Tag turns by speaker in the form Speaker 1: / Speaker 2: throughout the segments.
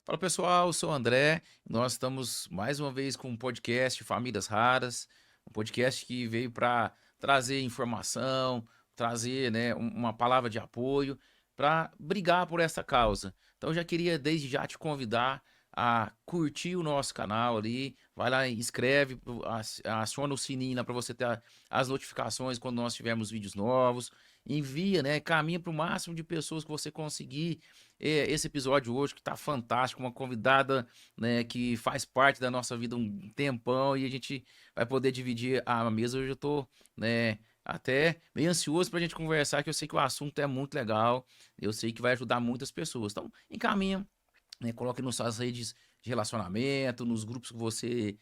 Speaker 1: Fala pessoal, eu sou o André. Nós estamos mais uma vez com um podcast Famílias Raras, um podcast que veio para trazer informação, trazer, né, uma palavra de apoio para brigar por essa causa. Então eu já queria desde já te convidar a curtir o nosso canal ali, vai lá e inscreve, aciona o sininho para você ter as notificações quando nós tivermos vídeos novos. Envia, né, caminha para o máximo de pessoas que você conseguir esse episódio hoje que tá fantástico, uma convidada, né, que faz parte da nossa vida um tempão e a gente vai poder dividir a mesa. Hoje eu tô, né, até meio ansioso pra gente conversar, que eu sei que o assunto é muito legal, eu sei que vai ajudar muitas pessoas. Então, encaminha, né, coloque nas suas redes de relacionamento, nos grupos que você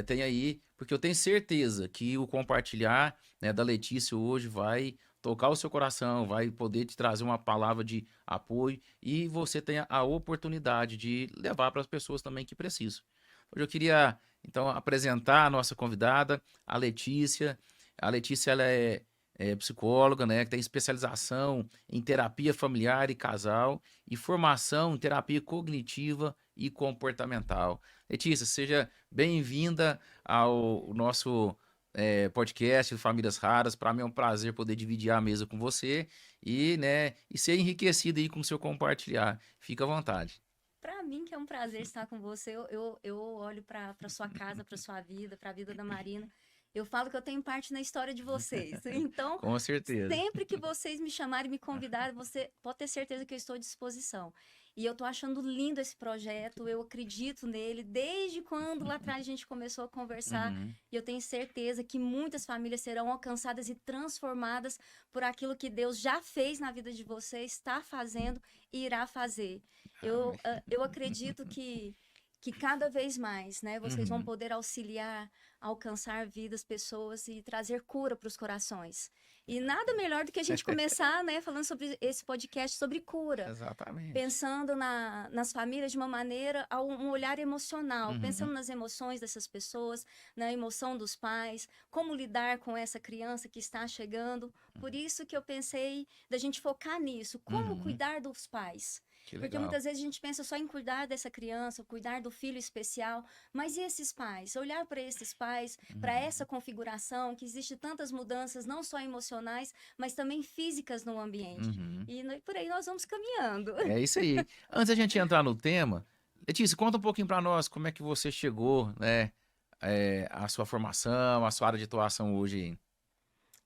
Speaker 1: tem aí, porque eu tenho certeza que o compartilhar, né, da Letícia hoje vai tocar o seu coração, vai poder te trazer uma palavra de apoio e você tenha a oportunidade de levar para as pessoas também que precisam. Hoje eu queria, então, apresentar a nossa convidada, a Letícia. A Letícia, ela é psicóloga, né, que tem especialização em terapia familiar e casal e formação em terapia cognitiva e comportamental. Letícia, seja bem-vinda ao nosso podcast Famílias Raras. Para mim é um prazer poder dividir a mesa com você e, né, e ser enriquecido aí com o seu compartilhar. Fica à vontade.
Speaker 2: Para mim, que é um prazer estar com você, eu olho para sua casa, para sua vida, para a vida da Marina. Eu falo que eu tenho parte na história de vocês. Então,
Speaker 1: Com certeza.
Speaker 2: sempre que vocês me chamarem, me convidarem, você pode ter certeza que eu estou à disposição. E eu tô achando lindo esse projeto, eu acredito nele desde quando lá atrás a gente começou a conversar.
Speaker 1: Uhum.
Speaker 2: E eu tenho certeza que muitas famílias serão alcançadas e transformadas por aquilo que Deus já fez na vida de vocês, está fazendo e irá fazer.
Speaker 1: Amém.
Speaker 2: Eu acredito que cada vez mais, né, vocês vão
Speaker 1: Uhum.
Speaker 2: poder auxiliar, alcançar vidas, pessoas e trazer cura para os corações. E nada melhor do que a gente começar, né, falando sobre esse podcast sobre cura,
Speaker 1: Exatamente.
Speaker 2: pensando nas famílias de uma maneira, um olhar emocional,
Speaker 1: Uhum.
Speaker 2: pensando nas emoções dessas pessoas, na emoção dos pais, como lidar com essa criança que está chegando. Por isso que eu pensei da gente focar nisso, como
Speaker 1: Uhum.
Speaker 2: cuidar dos pais.
Speaker 1: Que
Speaker 2: Porque
Speaker 1: legal.
Speaker 2: muitas vezes a gente pensa só em cuidar dessa criança, cuidar do filho especial, mas e esses pais? Olhar para esses pais, para essa
Speaker 1: Uhum.
Speaker 2: configuração, que existe tantas mudanças, não só emocionais, mas também físicas no ambiente.
Speaker 1: Uhum.
Speaker 2: E por aí nós vamos caminhando.
Speaker 1: É isso aí. Antes da gente entrar no tema, Letícia, conta um pouquinho para nós como é que você chegou, né, a sua formação, a sua área de atuação hoje aí.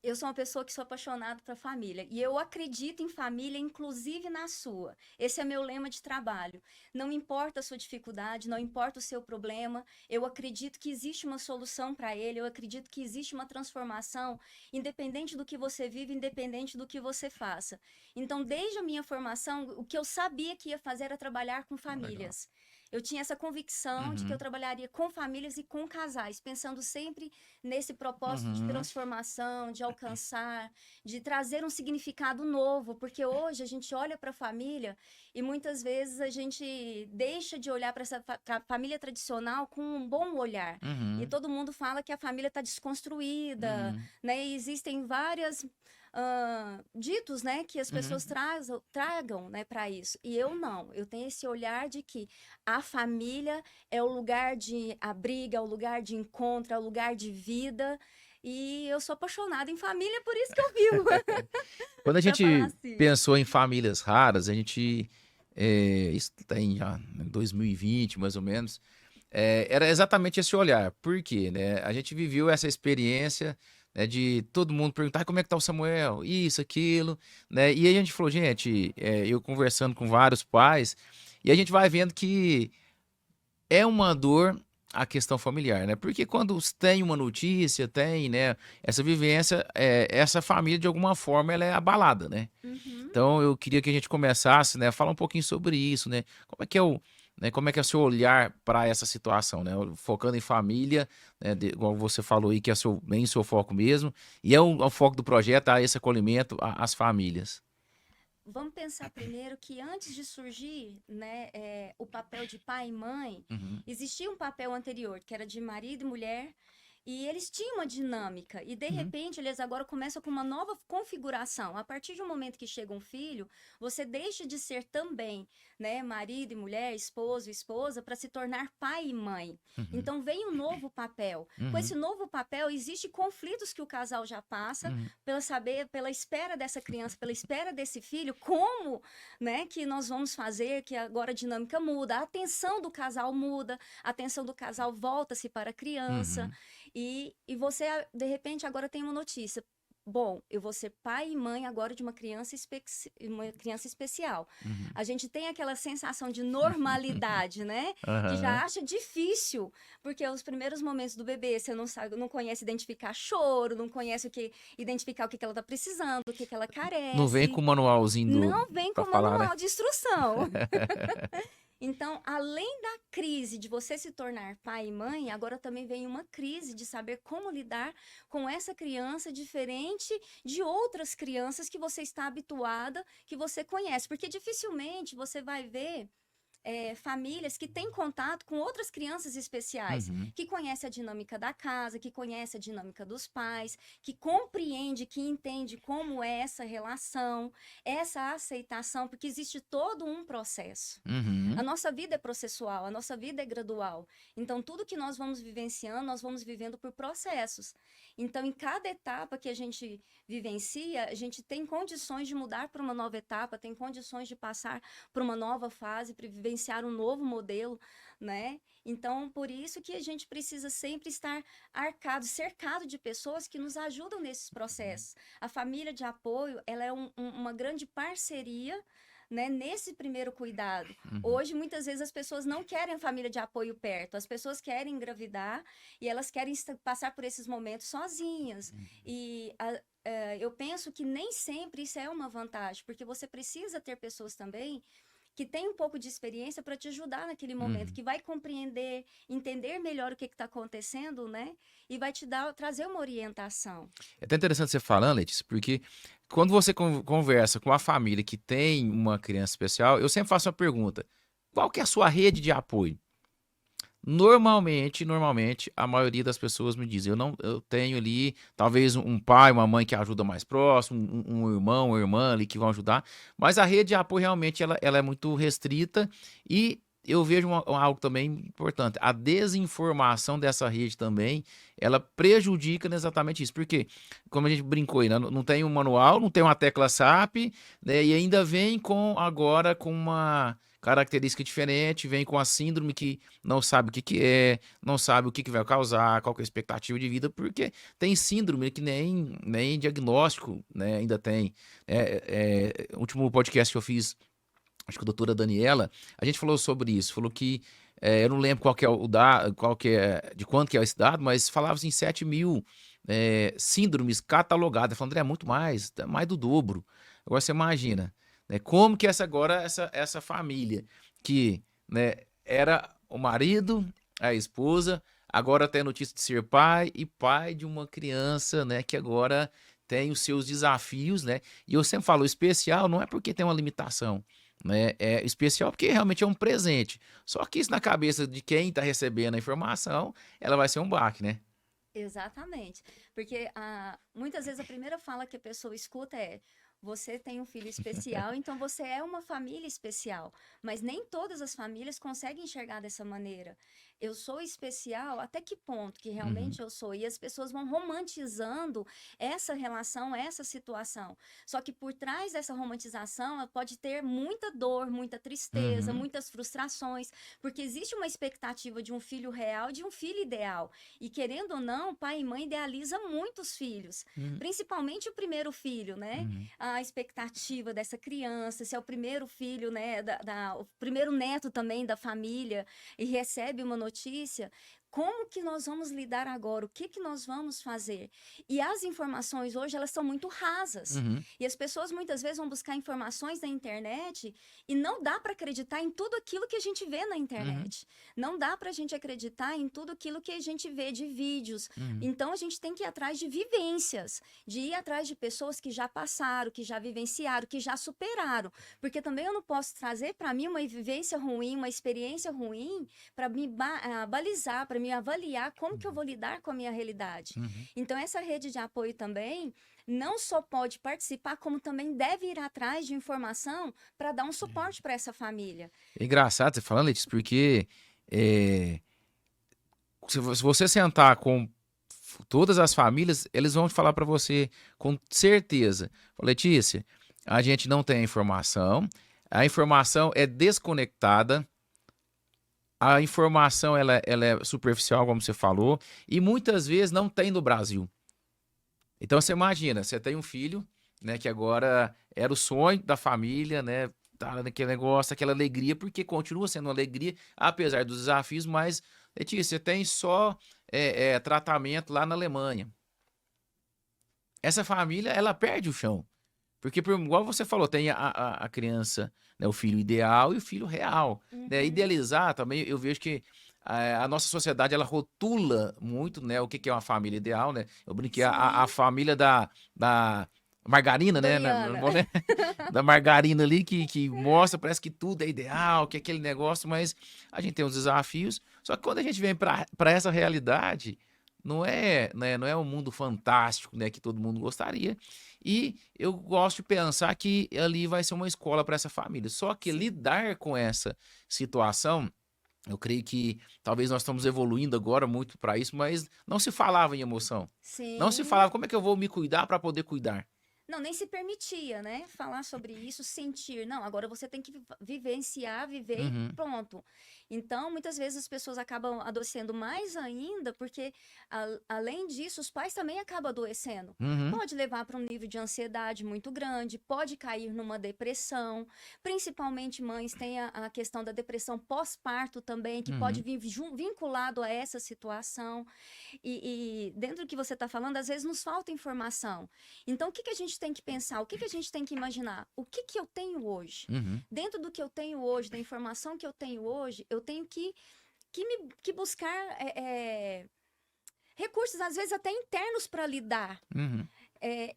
Speaker 2: Eu sou uma pessoa que sou apaixonada por família e eu acredito em família, inclusive na sua. Esse é meu lema de trabalho. Não importa a sua dificuldade, não importa o seu problema, eu acredito que existe uma solução para ele, eu acredito que existe uma transformação, independente do que você vive, independente do que você faça. Então, desde a minha formação, o que eu sabia que ia fazer era trabalhar com
Speaker 1: Ah, legal.
Speaker 2: famílias. Eu tinha essa convicção de que eu
Speaker 1: Uhum.
Speaker 2: trabalharia com famílias e com casais, pensando sempre nesse propósito de
Speaker 1: Uhum.
Speaker 2: transformação, de alcançar, de trazer um significado novo, porque hoje a gente olha para a família e muitas vezes a gente deixa de olhar para essa família tradicional com um bom olhar. E
Speaker 1: Uhum.
Speaker 2: todo mundo fala que a família está desconstruída,
Speaker 1: Uhum.
Speaker 2: né? E existem várias ditos, né, que as pessoas
Speaker 1: Uhum.
Speaker 2: tragam, né, para isso. E eu não. Eu tenho esse olhar de que a família é o lugar de abrigo, é o lugar de encontro, é o lugar de vida. E eu sou apaixonada em família, por isso que eu vivo,
Speaker 1: Quando a
Speaker 2: para falar
Speaker 1: gente
Speaker 2: assim.
Speaker 1: pensou em famílias raras, a gente, isso tem já em 2020, mais ou menos, era exatamente esse olhar. Por quê, né? A gente viveu essa experiência, né, de todo mundo perguntar: "Ah, como é que tá o Samuel? Isso, aquilo, né? E aí a gente falou, gente, eu conversando com vários pais, e a gente vai vendo que é uma dor a questão familiar, né? Porque quando tem uma notícia, tem, né, essa vivência, essa família de alguma forma ela é abalada, né?
Speaker 2: Uhum.
Speaker 1: Então eu queria que a gente começasse, né, a falar um pouquinho sobre isso, né? Como é que é como é que é o seu olhar para essa situação, né? Focando em família, né, igual você falou aí que é bem o seu foco mesmo, e é o foco do projeto, esse acolhimento às famílias.
Speaker 2: Vamos pensar primeiro que antes de surgir, né, o papel de pai e mãe,
Speaker 1: Uhum.
Speaker 2: existia um papel anterior, que era de marido e mulher, E eles tinham uma dinâmica, e de repente eles agora começam com uma nova configuração. A partir de um momento que chega um filho, você deixa de ser também, né, marido e mulher, esposo e esposa, para se tornar pai e mãe.
Speaker 1: Uhum.
Speaker 2: Então vem um novo papel. Com esse novo papel, existem conflitos que o casal já passa, pela espera dessa criança, pela espera desse filho, como, né, que nós vamos fazer, que agora a dinâmica muda, a atenção do casal muda, a atenção do casal volta-se para a criança. E você, de repente, agora tem uma notícia. Bom, eu vou ser pai e mãe agora de uma criança especial. A gente tem aquela sensação de normalidade, né? Que já acha difícil, porque os primeiros momentos do bebê, você não sabe, não conhece identificar choro, não conhece identificar o que ela tá precisando, o que ela carece.
Speaker 1: Não vem com o manualzinho
Speaker 2: Não vem com
Speaker 1: pra
Speaker 2: manual
Speaker 1: falar, né?
Speaker 2: de instrução. Então, além da crise de você se tornar pai e mãe, agora também vem uma crise de saber como lidar com essa criança diferente de outras crianças que você está habituada, que você conhece. Porque dificilmente você vai ver famílias que têm contato com outras crianças especiais, que conhecem a dinâmica da casa, que conhecem a dinâmica dos pais, que compreende, que entende como é essa relação, essa aceitação, porque existe todo um processo. A nossa vida é processual, a nossa vida é gradual. Então, tudo que nós vamos vivenciando, nós vamos vivendo por processos. Então, em cada etapa que a gente vivencia, a gente tem condições de mudar para uma nova etapa, tem condições de passar por uma nova fase, para vivenciar um novo modelo, né? Então, por isso que a gente precisa sempre estar cercado de pessoas que nos ajudam nesses processos. A família de apoio, ela é uma grande parceria, né, nesse primeiro cuidado. Hoje, muitas vezes, as pessoas não querem a família de apoio perto, as pessoas querem engravidar e elas querem passar por esses momentos sozinhas. E eu penso que nem sempre isso é uma vantagem, porque você precisa ter pessoas também que têm um pouco de experiência para te ajudar naquele momento, que vai compreender, entender melhor o que está acontecendo, né? E vai te trazer uma orientação.
Speaker 1: É até interessante você falando, Letícia, porque quando você conversa com a família que tem uma criança especial, eu sempre faço uma pergunta: qual que é a sua rede de apoio? Normalmente, a maioria das pessoas me diz, eu tenho ali talvez um pai, uma mãe que ajuda mais próximo, um irmão, uma irmã ali que vão ajudar, mas a rede de apoio realmente ela é muito restrita e eu vejo algo também importante, a desinformação dessa rede também, ela prejudica exatamente isso, porque, como a gente brincou aí, né, não tem um manual, não tem uma tecla SAP, né, e ainda vem agora com uma característica diferente, vem com a síndrome que não sabe o que é, não sabe o que vai causar, qual que é a expectativa de vida, porque tem síndrome que nem diagnóstico, né, ainda tem. O último podcast que eu fiz, acho que a doutora Daniela, a gente falou sobre isso, falou que, eu não lembro qual que é o dado, de quanto que é esse dado, mas falava em 7 mil síndromes catalogadas, falando, André, é muito mais do dobro. Agora você imagina, né, como que essa família que, né, era o marido, a esposa, agora tem a notícia de ser pai e pai de uma criança, né, que agora tem os seus desafios, né? E eu sempre falo, especial não é porque tem uma limitação, né? É especial porque realmente é um presente. Só que isso na cabeça de quem está recebendo a informação, ela vai ser um baque, né?
Speaker 2: Exatamente. Porque muitas vezes a primeira fala que a pessoa escuta é: você tem um filho especial, então você é uma família especial. Mas nem todas as famílias conseguem enxergar dessa maneira. Eu sou especial, até que ponto que realmente eu sou? E as pessoas vão romantizando essa relação, essa situação. Só que por trás dessa romantização, ela pode ter muita dor, muita tristeza, muitas frustrações, porque existe uma expectativa de um filho real, de um filho ideal. E querendo ou não, pai e mãe idealiza muitos filhos, principalmente o primeiro filho, né? A expectativa dessa criança, se é o primeiro filho, né, o primeiro neto também da família, e recebe uma notícia, como que nós vamos lidar agora? O que nós vamos fazer? E as informações hoje, elas são muito rasas. E as pessoas muitas vezes vão buscar informações na internet e não dá para acreditar em tudo aquilo que a gente vê na internet. Não dá para a gente acreditar em tudo aquilo que a gente vê de vídeos. Então, a gente tem que ir atrás de vivências, de ir atrás de pessoas que já passaram, que já vivenciaram, que já superaram. Porque também eu não posso trazer para mim uma vivência ruim, uma experiência ruim, para me balizar, para para me avaliar como que eu vou lidar com a minha realidade.
Speaker 1: Uhum.
Speaker 2: Então, essa rede de apoio também não só pode participar, como também deve ir atrás de informação para dar um suporte para essa família.
Speaker 1: É engraçado você falando, Letícia, porque é, se você sentar com todas as famílias, eles vão falar para você com certeza. Letícia, a gente não tem a informação é desconectada, a informação ela é superficial, como você falou, e muitas vezes não tem no Brasil. Então você imagina, você tem um filho, né, que agora era o sonho da família, né, tá naquele negócio, aquela alegria, porque continua sendo uma alegria, apesar dos desafios, mas, Letícia, você tem só tratamento lá na Alemanha. Essa família, ela perde o chão. Porque, igual você falou, tem a criança, né, o filho ideal e o filho real. Né?
Speaker 2: Uhum.
Speaker 1: Idealizar também, eu vejo que a nossa sociedade, ela rotula muito, né, o que que é uma família ideal, né? Eu brinquei, a
Speaker 2: Sim,
Speaker 1: família da margarina, né?
Speaker 2: Doriana.
Speaker 1: Né? Da margarina ali, que mostra, parece que tudo é ideal, que é aquele negócio, mas a gente tem uns desafios. Só que quando a gente vem para essa realidade, não é, né, não é um mundo fantástico, né, que todo mundo gostaria. E eu gosto de pensar que ali vai ser uma escola para essa família. Só que
Speaker 2: Sim,
Speaker 1: lidar com essa situação, eu creio que talvez nós estamos evoluindo agora muito para isso, mas não se falava em emoção. Não se
Speaker 2: sim.
Speaker 1: falava como é que eu vou me cuidar para poder cuidar.
Speaker 2: Não, nem se permitia, né? Falar sobre isso, sentir. Não, agora você tem que vivenciar, viver e
Speaker 1: Uhum,
Speaker 2: pronto. Então, muitas vezes as pessoas acabam adoecendo mais ainda, porque, além disso, os pais também acabam adoecendo.
Speaker 1: uhum,
Speaker 2: Pode levar para um nível de ansiedade muito grande, pode cair numa depressão. Principalmente mães têm a questão da depressão pós-parto também, que pode
Speaker 1: uhum,
Speaker 2: vir vinculado a essa situação. E dentro do que você está falando, às vezes nos falta informação. Então, o que que a gente tem que pensar? O que que a gente tem que imaginar? O que que eu tenho hoje?
Speaker 1: uhum,
Speaker 2: Dentro do que eu tenho hoje, da informação que eu tenho hoje, eu tenho que buscar recursos, às vezes até internos para lidar.
Speaker 1: uhum.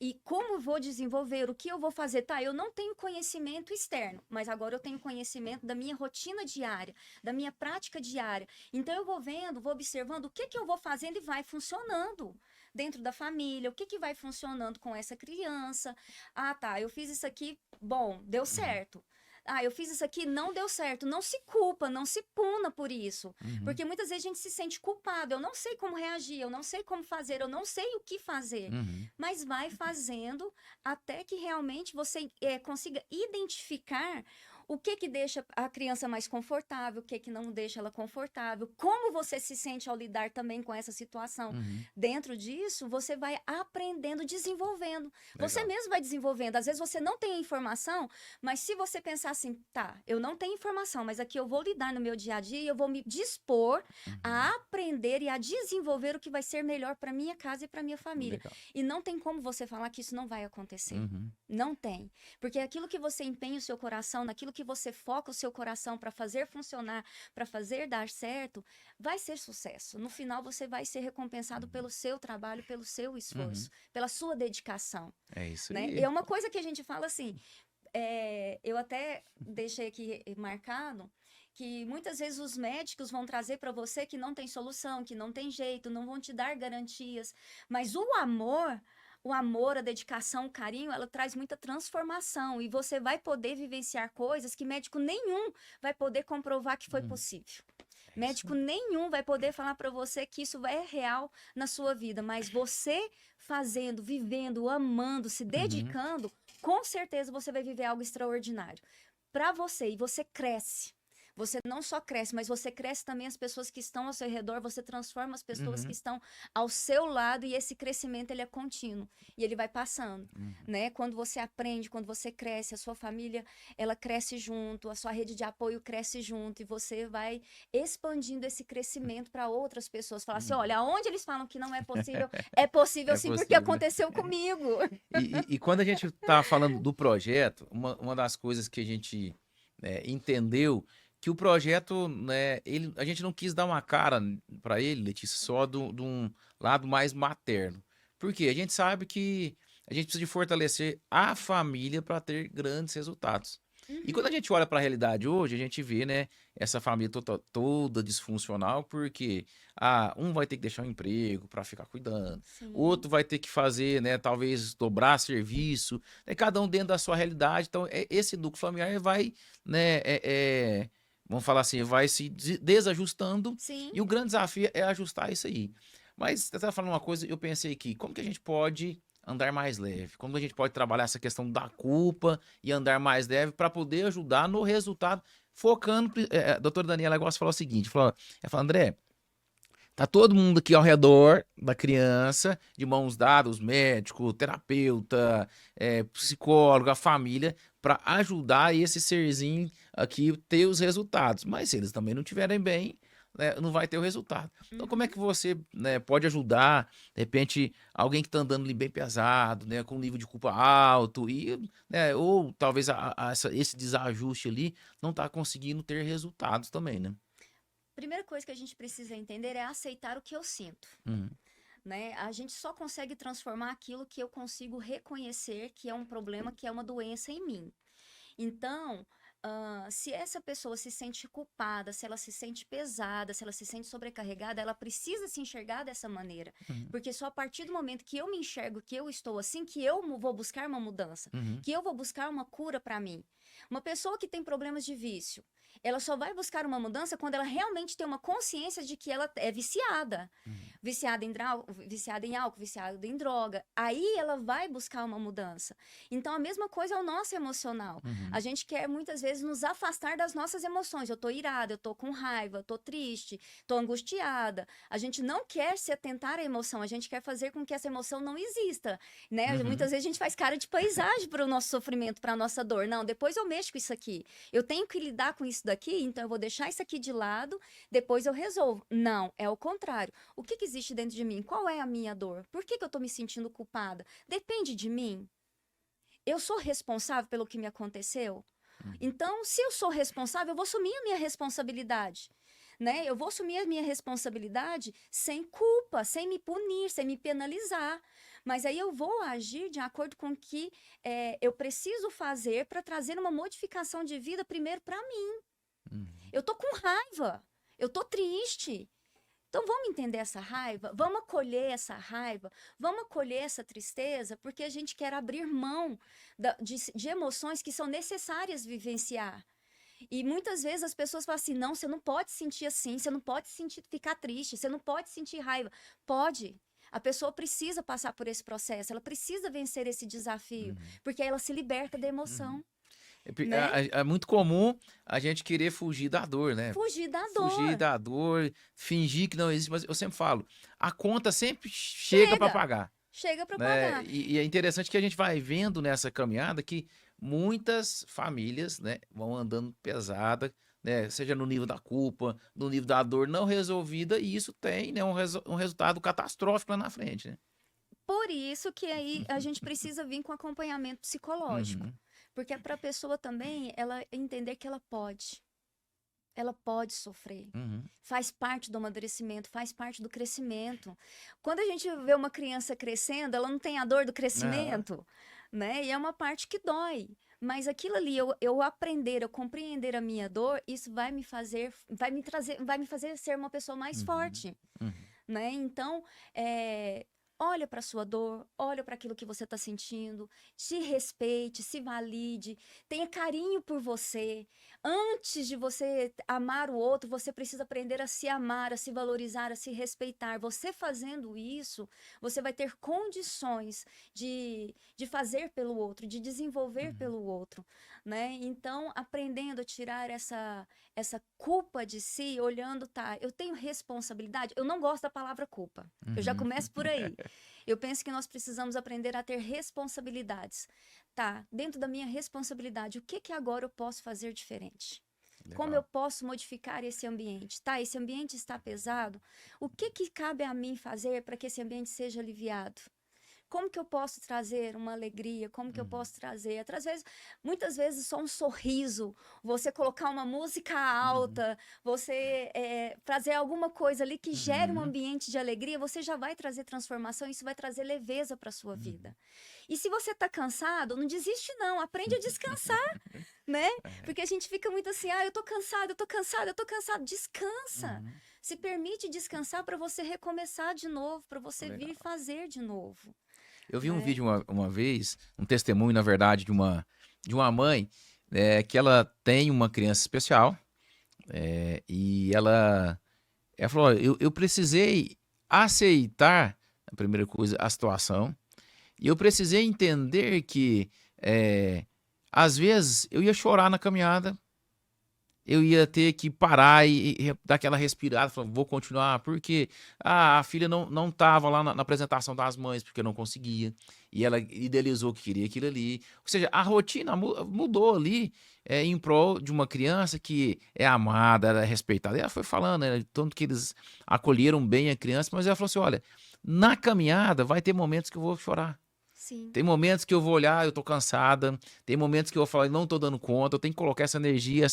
Speaker 2: E como eu vou desenvolver, o que eu vou fazer? Tá, eu não tenho conhecimento externo, mas agora eu tenho conhecimento da minha rotina diária, da minha prática diária. Então eu vou vendo, vou observando o que que eu vou fazendo e vai funcionando dentro da família, o que que vai funcionando com essa criança. Ah, tá, eu fiz isso aqui, bom, deu
Speaker 1: Uhum,
Speaker 2: certo. Ah, eu fiz isso aqui, não deu certo. Não se culpa, não se puna por isso.
Speaker 1: uhum,
Speaker 2: Porque muitas vezes a gente se sente culpado. Eu não sei como reagir, eu não sei como fazer, eu não sei o que fazer.
Speaker 1: uhum.
Speaker 2: Mas vai fazendo até que realmente você consiga identificar o que que deixa a criança mais confortável, o que que não deixa ela confortável, como você se sente ao lidar também com essa situação.
Speaker 1: Uhum.
Speaker 2: Dentro disso, você vai aprendendo, desenvolvendo. Você
Speaker 1: Legal.
Speaker 2: mesmo vai desenvolvendo. Às vezes você não tem a informação, mas se você pensar assim, tá, eu não tenho informação, mas aqui eu vou lidar no meu dia a dia e eu vou me dispor a
Speaker 1: Uhum.
Speaker 2: aprender e a desenvolver o que vai ser melhor para minha casa e para minha família.
Speaker 1: Legal.
Speaker 2: E não tem como você falar que isso não vai acontecer.
Speaker 1: Uhum.
Speaker 2: Não tem. Porque aquilo que você empenha o seu coração, naquilo que você foca o seu coração para fazer funcionar, para fazer dar certo, vai ser sucesso. No final, você vai ser recompensado pelo seu trabalho, pelo seu
Speaker 1: Uhum.
Speaker 2: esforço, pela sua dedicação.
Speaker 1: É isso
Speaker 2: Né?
Speaker 1: aí.
Speaker 2: É uma coisa que a gente fala assim, eu até deixei aqui marcado que muitas vezes os médicos vão trazer para você que não tem solução, que não tem jeito, não vão te dar garantias, mas o amor, a dedicação, o carinho, ela traz muita transformação e você vai poder vivenciar coisas que médico nenhum vai poder comprovar que foi
Speaker 1: Uhum.
Speaker 2: possível.
Speaker 1: É isso
Speaker 2: Médico
Speaker 1: aí.
Speaker 2: nenhum vai poder falar para você que isso é real na sua vida, mas você fazendo, vivendo, amando, se
Speaker 1: Uhum.
Speaker 2: dedicando, com certeza você vai viver algo extraordinário para você e você cresce. Você não só cresce, mas você cresce também as pessoas que estão ao seu redor, você transforma as pessoas que
Speaker 1: Uhum.
Speaker 2: estão ao seu lado e esse crescimento ele é contínuo e ele vai passando,
Speaker 1: Uhum.
Speaker 2: né? Quando você aprende, quando você cresce, a sua família, ela cresce junto, a sua rede de apoio cresce junto e você vai expandindo esse crescimento para outras pessoas. Falar assim,
Speaker 1: Uhum.
Speaker 2: olha, aonde eles falam que não é possível
Speaker 1: É
Speaker 2: sim, porque
Speaker 1: possível, né?
Speaker 2: aconteceu comigo.
Speaker 1: E quando a gente tá falando do projeto, uma das coisas que a gente entendeu que o projeto, né, a gente não quis dar uma cara para ele, Letícia, só de um lado mais materno. Por quê? A gente sabe que a gente precisa de fortalecer a família para ter grandes resultados. E quando a gente olha para a realidade hoje, a gente vê, né, essa família toda disfuncional, porque um vai ter que deixar o emprego para ficar cuidando, o
Speaker 2: Sim,
Speaker 1: outro vai ter que fazer, né, talvez dobrar serviço, né, cada um dentro da sua realidade. Então, esse núcleo familiar vai, né, vamos falar assim, vai se desajustando,
Speaker 2: sim.
Speaker 1: e o grande desafio é ajustar isso aí. Mas você estava falando uma coisa, eu pensei aqui, como que a gente pode andar mais leve? Como a gente pode trabalhar essa questão da culpa e andar mais leve para poder ajudar no resultado, focando. A doutora Daniela gosta de falar o seguinte: ela fala, André, tá todo mundo aqui ao redor da criança, de mãos dadas, os médicos, terapeuta, psicólogo, a família, para ajudar esse serzinho aqui ter os resultados. Mas se eles também não estiverem bem, né, não vai ter o resultado. Então, como é
Speaker 2: Uhum.
Speaker 1: que você, né, pode ajudar, de repente, alguém que está andando ali bem pesado, né, com um nível de culpa alto, né, ou talvez esse desajuste ali não está conseguindo ter resultados também, né?
Speaker 2: Primeira coisa que a gente precisa entender é aceitar o que eu sinto.
Speaker 1: Uhum,
Speaker 2: Né? A gente só consegue transformar aquilo que eu consigo reconhecer que é um problema, que é uma doença em mim. Então, se essa pessoa se sente culpada, se ela se sente pesada, se ela se sente sobrecarregada, ela precisa se enxergar dessa maneira.
Speaker 1: uhum,
Speaker 2: Porque só a partir do momento que eu me enxergo, que eu estou assim, que eu vou buscar uma mudança,
Speaker 1: uhum,
Speaker 2: que eu vou buscar uma cura para mim. Uma pessoa que tem problemas de vício, ela só vai buscar uma mudança quando ela realmente tem uma consciência de que ela é viciada.
Speaker 1: uhum,
Speaker 2: Viciada em álcool, viciada em droga. Aí ela vai buscar uma mudança. Então, a mesma coisa é o nosso emocional. A
Speaker 1: uhum,
Speaker 2: gente quer muitas vezes nos afastar das nossas emoções. Eu tô irada, eu tô com raiva, eu tô triste, tô angustiada. A gente não quer se atentar à emoção, a gente quer fazer com que essa emoção não exista, né?
Speaker 1: uhum,
Speaker 2: Muitas vezes a gente faz cara de paisagem para o nosso sofrimento, para a nossa dor. Não, depois eu mexo com isso aqui. Eu tenho que lidar com isso daqui, então eu vou deixar isso aqui de lado, depois eu resolvo. Não, é o contrário. O que existe dentro de mim? Qual é a minha dor? Por que eu tô me sentindo culpada? Depende de mim? Eu sou responsável pelo que me aconteceu?
Speaker 1: uhum,
Speaker 2: Então, se eu sou responsável, eu vou assumir a minha responsabilidade. Né? Eu vou assumir a minha responsabilidade sem culpa, sem me punir, sem me penalizar. Mas aí eu vou agir de acordo com o que eu preciso fazer para trazer uma modificação de vida primeiro para mim.
Speaker 1: uhum,
Speaker 2: Eu tô com raiva, eu tô triste. Então vamos entender essa raiva, vamos acolher essa raiva, vamos acolher essa tristeza, porque a gente quer abrir mão de emoções que são necessárias vivenciar. E muitas vezes as pessoas falam assim: não, você não pode sentir assim, você não pode sentir, ficar triste, você não pode sentir raiva. Pode. A pessoa precisa passar por esse processo, ela precisa vencer esse desafio,
Speaker 1: uhum,
Speaker 2: porque aí ela se liberta da
Speaker 1: uhum.
Speaker 2: emoção,
Speaker 1: É,
Speaker 2: né?
Speaker 1: é muito comum a gente querer fugir da dor, né?
Speaker 2: Fugir da
Speaker 1: Fugir
Speaker 2: dor.
Speaker 1: da dor, fingir que não existe, mas eu sempre falo, a conta sempre chega para
Speaker 2: Chega,
Speaker 1: pagar,
Speaker 2: chega para
Speaker 1: né?
Speaker 2: pagar.
Speaker 1: E é interessante que a gente vai vendo nessa caminhada que muitas famílias, né, vão andando pesada, né? Seja no nível da culpa, no nível da dor não resolvida, e isso tem, né, um resultado catastrófico lá na frente, né?
Speaker 2: Por isso que aí a gente precisa vir com acompanhamento psicológico,
Speaker 1: Uhum,
Speaker 2: porque é para a pessoa também ela entender que ela pode sofrer.
Speaker 1: uhum,
Speaker 2: Faz parte do amadurecimento, faz parte do crescimento. Quando a gente vê uma criança crescendo, ela não tem a dor do
Speaker 1: aham,
Speaker 2: crescimento, né? E é uma parte que dói. Mas aquilo ali, eu aprender, eu compreender a minha dor, isso vai me fazer, vai me fazer ser uma pessoa mais
Speaker 1: uhum,
Speaker 2: forte,
Speaker 1: uhum,
Speaker 2: né? Então, olha para sua dor, olha para aquilo que você está sentindo, se respeite, se valide, tenha carinho por você. Antes de você amar o outro, você precisa aprender a se amar, a se valorizar, a se respeitar. Você fazendo isso, você vai ter condições de fazer pelo outro, de desenvolver
Speaker 1: uhum,
Speaker 2: pelo outro, né? Então, aprendendo a tirar essa culpa de si, olhando, tá, eu tenho responsabilidade. Eu não gosto da palavra culpa. Eu já
Speaker 1: uhum.
Speaker 2: começo por aí. Eu penso que nós precisamos aprender a ter responsabilidades. Tá, dentro da minha responsabilidade, o que que agora eu posso fazer diferente? Como eu
Speaker 1: Legal.
Speaker 2: posso modificar esse ambiente? Tá, esse ambiente está pesado. O que que cabe a mim fazer para que esse ambiente seja aliviado? Como que eu posso trazer uma alegria? Como que eu
Speaker 1: Uhum,
Speaker 2: posso trazer? Muitas vezes só um sorriso, você colocar uma música
Speaker 1: uhum,
Speaker 2: alta, você fazer alguma coisa ali que gere um
Speaker 1: uhum,
Speaker 2: ambiente de alegria, você já vai trazer transformação, isso vai trazer leveza para sua
Speaker 1: uhum.
Speaker 2: vida. E se você está cansado, não desiste não, aprende a descansar, né? Porque a gente fica muito assim, eu tô cansado, eu tô cansado, eu tô cansado. Descansa. Se permite descansar para você recomeçar de novo, para você vir fazer de novo.
Speaker 1: Eu vi um vídeo uma vez, um testemunho, na verdade, de uma mãe, que ela tem uma criança especial, e ela falou, "Olha, eu precisei aceitar, a primeira coisa, a situação, e eu precisei entender que, às vezes, eu ia chorar na caminhada, eu ia ter que parar e dar aquela respirada, falar, vou continuar, porque a filha não estava lá na apresentação das mães, porque não conseguia, e ela idealizou que queria aquilo ali. Ou seja, a rotina mudou ali, em prol de uma criança que é amada, ela é respeitada. E ela foi falando, né, tanto que eles acolheram bem a criança, mas ela falou assim: olha, na caminhada vai ter momentos que eu vou chorar.
Speaker 2: Sim.
Speaker 1: Tem momentos que eu vou olhar, eu tô cansada. Tem momentos que eu vou falar, não tô dando conta. Eu tenho que colocar essa energia,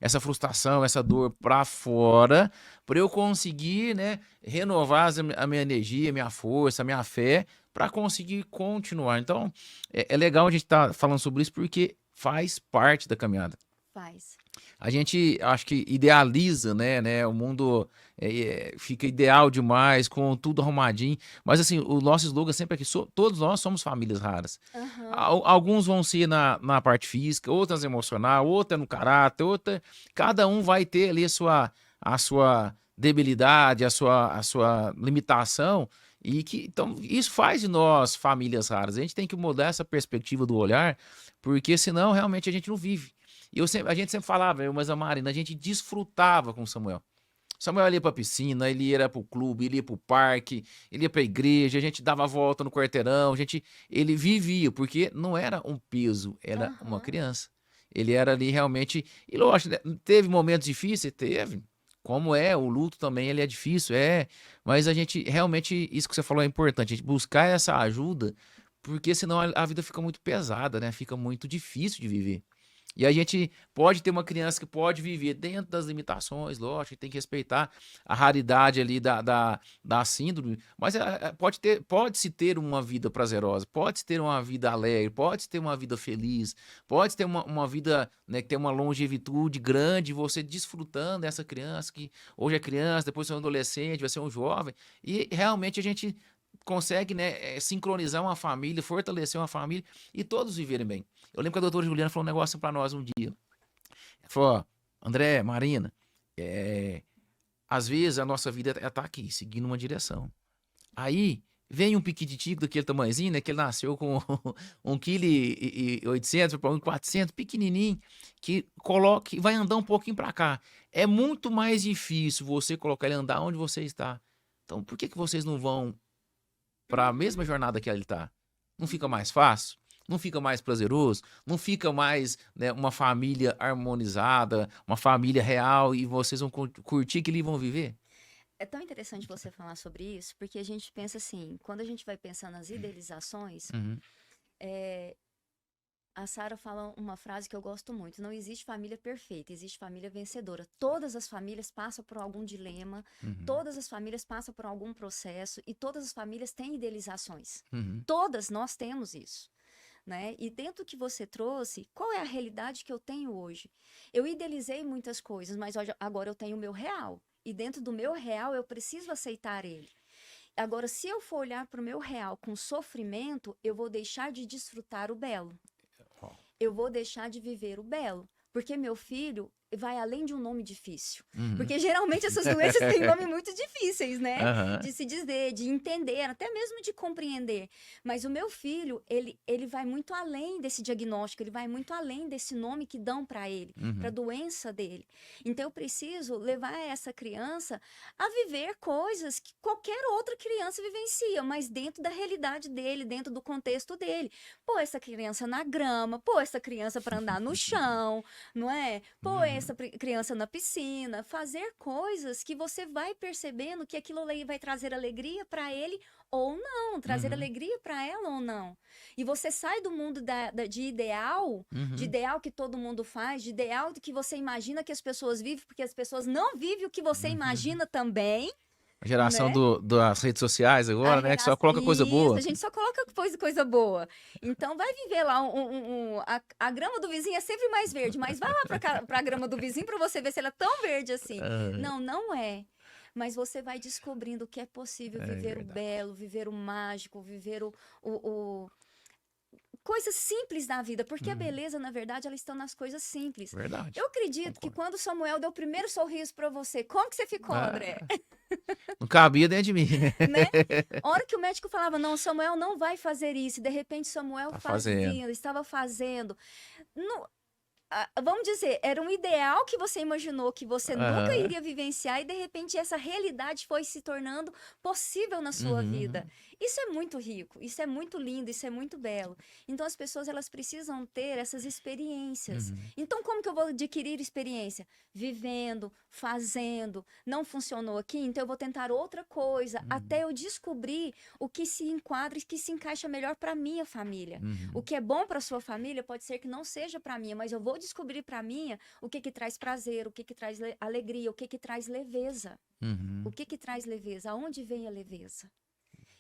Speaker 1: essa frustração, essa dor pra fora, para eu conseguir, né, renovar a minha energia, a minha força, a minha fé, para conseguir continuar. Então, é legal a gente estar falando sobre isso porque faz parte da caminhada.
Speaker 2: Faz.
Speaker 1: A gente, acho que idealiza, né? O mundo fica ideal demais, com tudo arrumadinho. Mas, assim, o nosso slogan sempre é que todos nós somos famílias raras. Alguns vão ser na parte física, outras emocional, outra no caráter, outra... Cada um vai ter ali a sua debilidade, a sua limitação. Então, isso faz de nós famílias raras. A gente tem que mudar essa perspectiva do olhar, porque senão, realmente, a gente não vive. E a gente sempre falava, mas a Marina, a gente desfrutava com o Samuel. Samuel ia pra piscina, ele ia pro clube, ele ia pro parque, ele ia pra igreja, a gente dava a volta no quarteirão, ele vivia, porque não era um peso, era uma criança. Ele era ali realmente, e lógico, né, teve momentos difíceis, teve, como o luto também, ele é difícil, mas a gente, realmente, isso que você falou é importante, a gente buscar essa ajuda, porque senão a vida fica muito pesada, né, fica muito difícil de viver. E a gente pode ter uma criança que pode viver dentro das limitações, lógico, tem que respeitar a raridade ali da síndrome, mas pode-se ter uma vida prazerosa, pode-se ter uma vida alegre, pode-se ter uma vida feliz, pode-se ter uma vida, né, que tem uma longevitude grande, você desfrutando dessa criança, que hoje é criança, depois é um adolescente, vai ser um jovem, e realmente a gente consegue, né, sincronizar uma família, fortalecer uma família e todos viverem bem. Eu lembro que a doutora Juliana falou um negócio pra nós um dia. Ela falou, ó, André, Marina, às vezes a nossa vida tá aqui, seguindo uma direção. Aí vem um piquititico daquele tamanhozinho, né, que ele nasceu com 1,8 kg, vai pra 1,4 kg, pequenininho, que vai andar um pouquinho pra cá. É muito mais difícil você colocar ele andar onde você está. Então, por que vocês não vão para a mesma jornada que ele tá? Não fica mais fácil? Não fica mais prazeroso? Não fica mais, né, uma família harmonizada, uma família real e vocês vão curtir que eles vão viver?
Speaker 2: É tão interessante você falar sobre isso, porque a gente pensa assim, quando a gente vai pensar nas idealizações, a Sara fala uma frase que eu gosto muito: não existe família perfeita, existe família vencedora. Todas as famílias passam por algum dilema, todas as famílias passam por algum processo e todas as famílias têm idealizações. Todas nós temos isso. Né? E dentro do que você trouxe, qual é a realidade que eu tenho hoje? Eu idealizei muitas coisas, mas agora eu tenho o meu real. E dentro do meu real, eu preciso aceitar ele. Agora, se eu for olhar para o meu real com sofrimento, eu vou deixar de desfrutar o belo. Eu vou deixar de viver o belo. Porque meu filho vai além de um nome difícil. Porque geralmente essas doenças têm nomes muito difíceis, né? De se dizer, de entender, até mesmo de compreender. Mas o meu filho, ele vai muito além desse diagnóstico, ele vai muito além desse nome que dão para ele, para a doença dele. Então eu preciso levar essa criança a viver coisas que qualquer outra criança vivencia, mas dentro da realidade dele, dentro do contexto dele. Pô, essa criança na grama, pô, essa criança para andar no chão, não é? Pô, essa criança na piscina, fazer coisas que você vai percebendo que aquilo ali vai trazer alegria para ele ou não, trazer alegria para ela ou não. E você sai do mundo de ideal, de ideal que todo mundo faz, de ideal que você imagina que as pessoas vivem, porque as pessoas não vivem o que você imagina também.
Speaker 1: A geração
Speaker 2: né?
Speaker 1: das redes sociais
Speaker 2: A
Speaker 1: agora, né? Que só
Speaker 2: geração...
Speaker 1: coloca coisa
Speaker 2: Isso,
Speaker 1: boa.
Speaker 2: a gente só coloca coisa boa. Então, vai viver lá, a grama do vizinho é sempre mais verde, mas vai lá para a grama do vizinho para você ver se ela é tão verde assim.
Speaker 1: Ah,
Speaker 2: Não, não é. Mas você vai descobrindo que é possível
Speaker 1: é
Speaker 2: viver o
Speaker 1: verdade.
Speaker 2: belo, viver o mágico, viver o coisas simples da vida, porque a
Speaker 1: Uhum,
Speaker 2: beleza, na verdade, ela está nas coisas simples.
Speaker 1: verdade.
Speaker 2: Eu acredito que
Speaker 1: Concordo.
Speaker 2: quando Samuel deu o primeiro sorriso para você, como que você ficou, André?
Speaker 1: Ah, não cabia dentro de mim, né?
Speaker 2: Né? A hora que o médico falava, não, Samuel não vai fazer isso, e de repente Samuel
Speaker 1: Tá fazendo.
Speaker 2: fazia, estava fazendo. Não, vamos dizer, era um ideal que você imaginou que você nunca
Speaker 1: Aham.
Speaker 2: iria vivenciar e de repente essa realidade foi se tornando possível na sua vida.
Speaker 1: Uhum,
Speaker 2: Isso é muito rico, isso é muito lindo, isso é muito belo. Então as pessoas elas precisam ter essas experiências.
Speaker 1: uhum,
Speaker 2: Então como que eu vou adquirir experiência? Vivendo, fazendo. Não funcionou aqui, então eu vou tentar outra coisa
Speaker 1: uhum,
Speaker 2: até eu descobrir o que se enquadra e que se encaixa melhor para minha família. O
Speaker 1: uhum,
Speaker 2: que é bom para sua família pode ser que não seja para minha, mas eu vou descobrir para minha o que traz prazer, o que traz alegria, o que traz leveza. O
Speaker 1: uhum.
Speaker 2: que traz leveza? Aonde vem a leveza?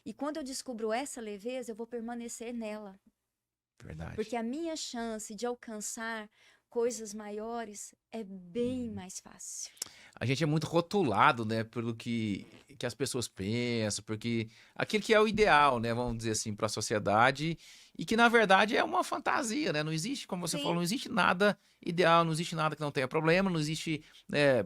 Speaker 2: E quando eu descubro essa leveza, eu vou permanecer nela,
Speaker 1: Verdade.
Speaker 2: porque a minha chance de alcançar coisas maiores é bem
Speaker 1: Uhum.
Speaker 2: mais fácil.
Speaker 1: A gente é muito rotulado, né, pelo que as pessoas pensam, porque aquilo que é o ideal, né, vamos dizer assim, para a sociedade, e que na verdade é uma fantasia, né? Não existe, como você falou,
Speaker 2: Sim.
Speaker 1: não existe nada ideal, não existe nada que não tenha problema, não existe,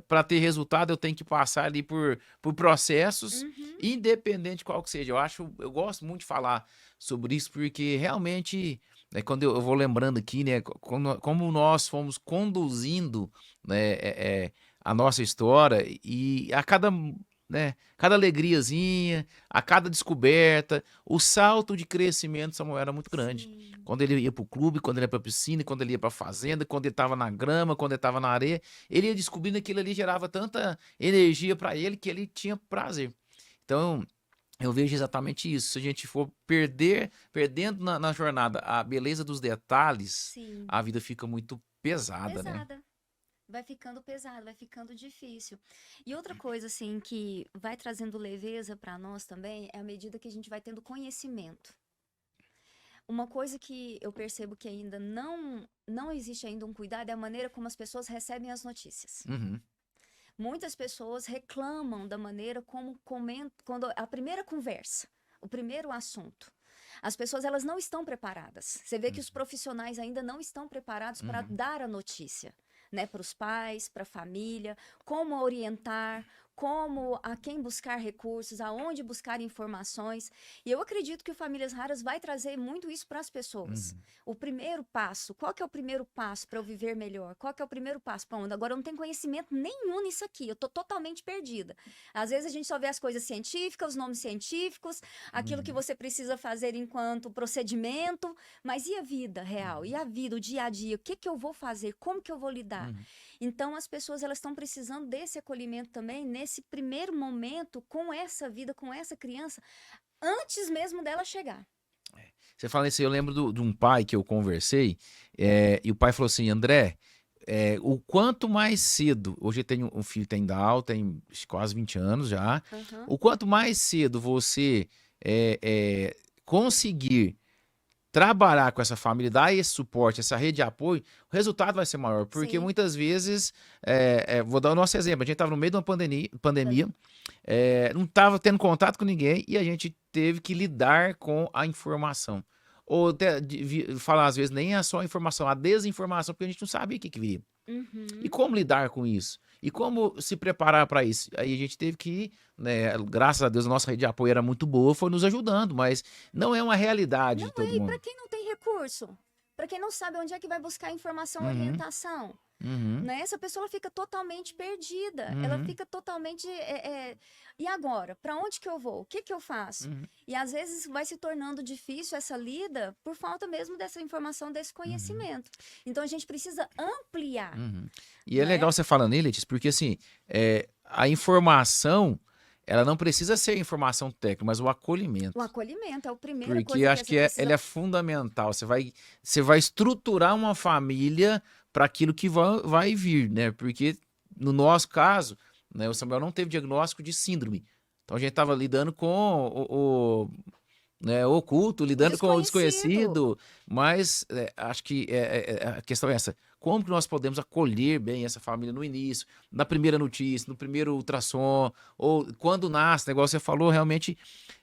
Speaker 1: para ter resultado eu tenho que passar ali por processos,
Speaker 2: Uhum.
Speaker 1: independente de qual que seja. Eu gosto muito de falar sobre isso, porque realmente, né, quando eu vou lembrando aqui, né, como nós fomos conduzindo, né, a nossa história e a cada, né, cada alegriazinha, a cada descoberta, o salto de crescimento de Samuel era muito grande.
Speaker 2: Sim.
Speaker 1: Quando ele ia para o clube, quando ele ia para a piscina, quando ele ia para a fazenda, quando ele estava na grama, quando ele estava na areia, ele ia descobrindo que aquilo ali gerava tanta energia para ele que ele tinha prazer. Então, eu vejo exatamente isso. Se a gente for perdendo na jornada a beleza dos detalhes,
Speaker 2: Sim.
Speaker 1: a vida fica muito pesada, né?
Speaker 2: Pesada. Vai ficando pesado, vai ficando difícil. E outra coisa, assim, que vai trazendo leveza para nós também é à medida que a gente vai tendo conhecimento. Uma coisa que eu percebo que ainda não existe ainda um cuidado é a maneira como as pessoas recebem as notícias.
Speaker 1: Uhum,
Speaker 2: Muitas pessoas reclamam da maneira como comentam, quando a primeira conversa, o primeiro assunto. As pessoas elas não estão preparadas. Você vê que os profissionais ainda não estão preparados para
Speaker 1: uhum,
Speaker 2: dar a notícia, né, para os pais, para a família, como orientar, como a quem buscar recursos, aonde buscar informações. E eu acredito que o Famílias Raras vai trazer muito isso para as pessoas.
Speaker 1: uhum,
Speaker 2: O primeiro passo, qual que é o primeiro passo para eu viver melhor? Qual que é o primeiro passo para onde? Agora eu não tenho conhecimento nenhum nisso aqui, eu tô totalmente perdida. Às vezes a gente só vê as coisas científicas, os nomes científicos, aquilo que
Speaker 1: uhum,
Speaker 2: você precisa fazer enquanto procedimento, mas e a vida real? E a vida, o dia a dia? O que que eu vou fazer? Como que eu vou lidar?
Speaker 1: uhum.
Speaker 2: Então as pessoas elas estão precisando desse acolhimento também nesse primeiro momento com essa vida, com essa criança, antes mesmo dela chegar.
Speaker 1: Você fala isso, eu lembro de um pai que eu conversei, e o pai falou assim, André, o quanto mais cedo, hoje eu tenho um filho que tem Down, tem quase 20 anos já,
Speaker 2: Aham.
Speaker 1: o quanto mais cedo você conseguir trabalhar com essa família, dar esse suporte, essa rede de apoio, o resultado vai ser maior, porque
Speaker 2: Sim.
Speaker 1: muitas vezes, vou dar o nosso exemplo, a gente estava no meio de uma pandemia, não estava tendo contato com ninguém e a gente teve que lidar com a informação. Ou até falar, às vezes, nem é só a informação, a desinformação, porque a gente não sabia o que viria. E
Speaker 2: Uhum.
Speaker 1: como lidar com isso? E como se preparar para isso? Aí a gente teve que, né, graças a Deus, a nossa rede de apoio era muito boa, foi nos ajudando, mas não é uma realidade de
Speaker 2: Não
Speaker 1: todo
Speaker 2: é, e para
Speaker 1: mundo.
Speaker 2: quem não tem recurso? Para quem não sabe onde é que vai buscar informação,
Speaker 1: Uhum,
Speaker 2: orientação,
Speaker 1: uhum,
Speaker 2: né? Essa pessoa ela fica totalmente perdida, ela
Speaker 1: uhum,
Speaker 2: fica totalmente. E agora? Para onde que eu vou? O que que eu faço?
Speaker 1: uhum,
Speaker 2: E às vezes vai se tornando difícil essa lida por falta mesmo dessa informação, desse
Speaker 1: uhum,
Speaker 2: conhecimento. Então a gente precisa ampliar,
Speaker 1: uhum. E é
Speaker 2: né?
Speaker 1: legal você falando nele, Letícia, porque assim, a informação, ela não precisa ser informação técnica, mas o
Speaker 2: O
Speaker 1: acolhimento.
Speaker 2: acolhimento é a primeira
Speaker 1: Porque
Speaker 2: coisa que
Speaker 1: acho
Speaker 2: você
Speaker 1: que ele
Speaker 2: precisa.
Speaker 1: é fundamental. Você vai estruturar uma família para aquilo que vai vir, né? Porque no nosso caso, né, o Samuel não teve diagnóstico de síndrome. Então a gente estava lidando com né, oculto,
Speaker 2: O
Speaker 1: lidando com o
Speaker 2: desconhecido.
Speaker 1: desconhecido, mas acho que a questão é essa. Como que nós podemos acolher bem essa família no início, na primeira notícia, no primeiro ultrassom, ou quando nasce, negócio você falou, realmente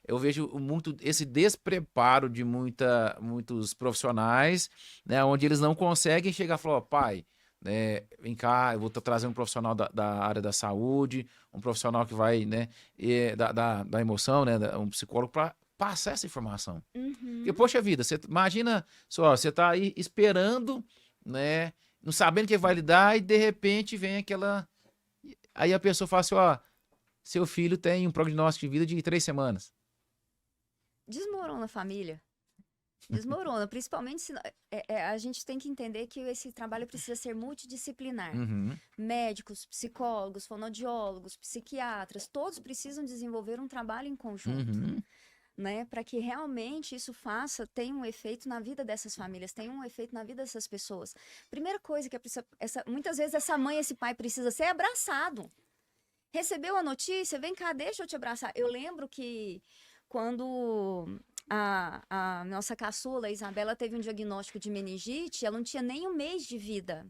Speaker 1: eu vejo muito esse despreparo de muitos profissionais, né, onde eles não conseguem chegar e falar, ó, pai, né, vem cá, eu vou trazer um profissional da área da saúde, um profissional que vai, né, da emoção, né, um psicólogo para passar essa informação. Porque,
Speaker 2: Uhum.
Speaker 1: poxa vida, você imagina só, você tá aí esperando, né, não sabendo que vai lhe dar, e de repente vem aquela. Aí a pessoa fala assim: ó, seu filho tem um prognóstico de vida de 3 semanas.
Speaker 2: Desmorona a família. Desmorona, principalmente se a gente tem que entender que esse trabalho precisa ser multidisciplinar.
Speaker 1: Uhum,
Speaker 2: Médicos, psicólogos, fonoaudiólogos, psiquiatras, todos precisam desenvolver um trabalho em conjunto,
Speaker 1: uhum,
Speaker 2: né? Para que realmente isso tenha um efeito na vida dessas famílias, tenha um efeito na vida dessas pessoas. Primeira coisa que muitas vezes essa mãe, esse pai precisa ser abraçado. Recebeu a notícia, vem cá, deixa eu te abraçar. Eu lembro que quando a nossa caçula, a Isabela, teve um diagnóstico de meningite, ela não tinha nem um mês de vida.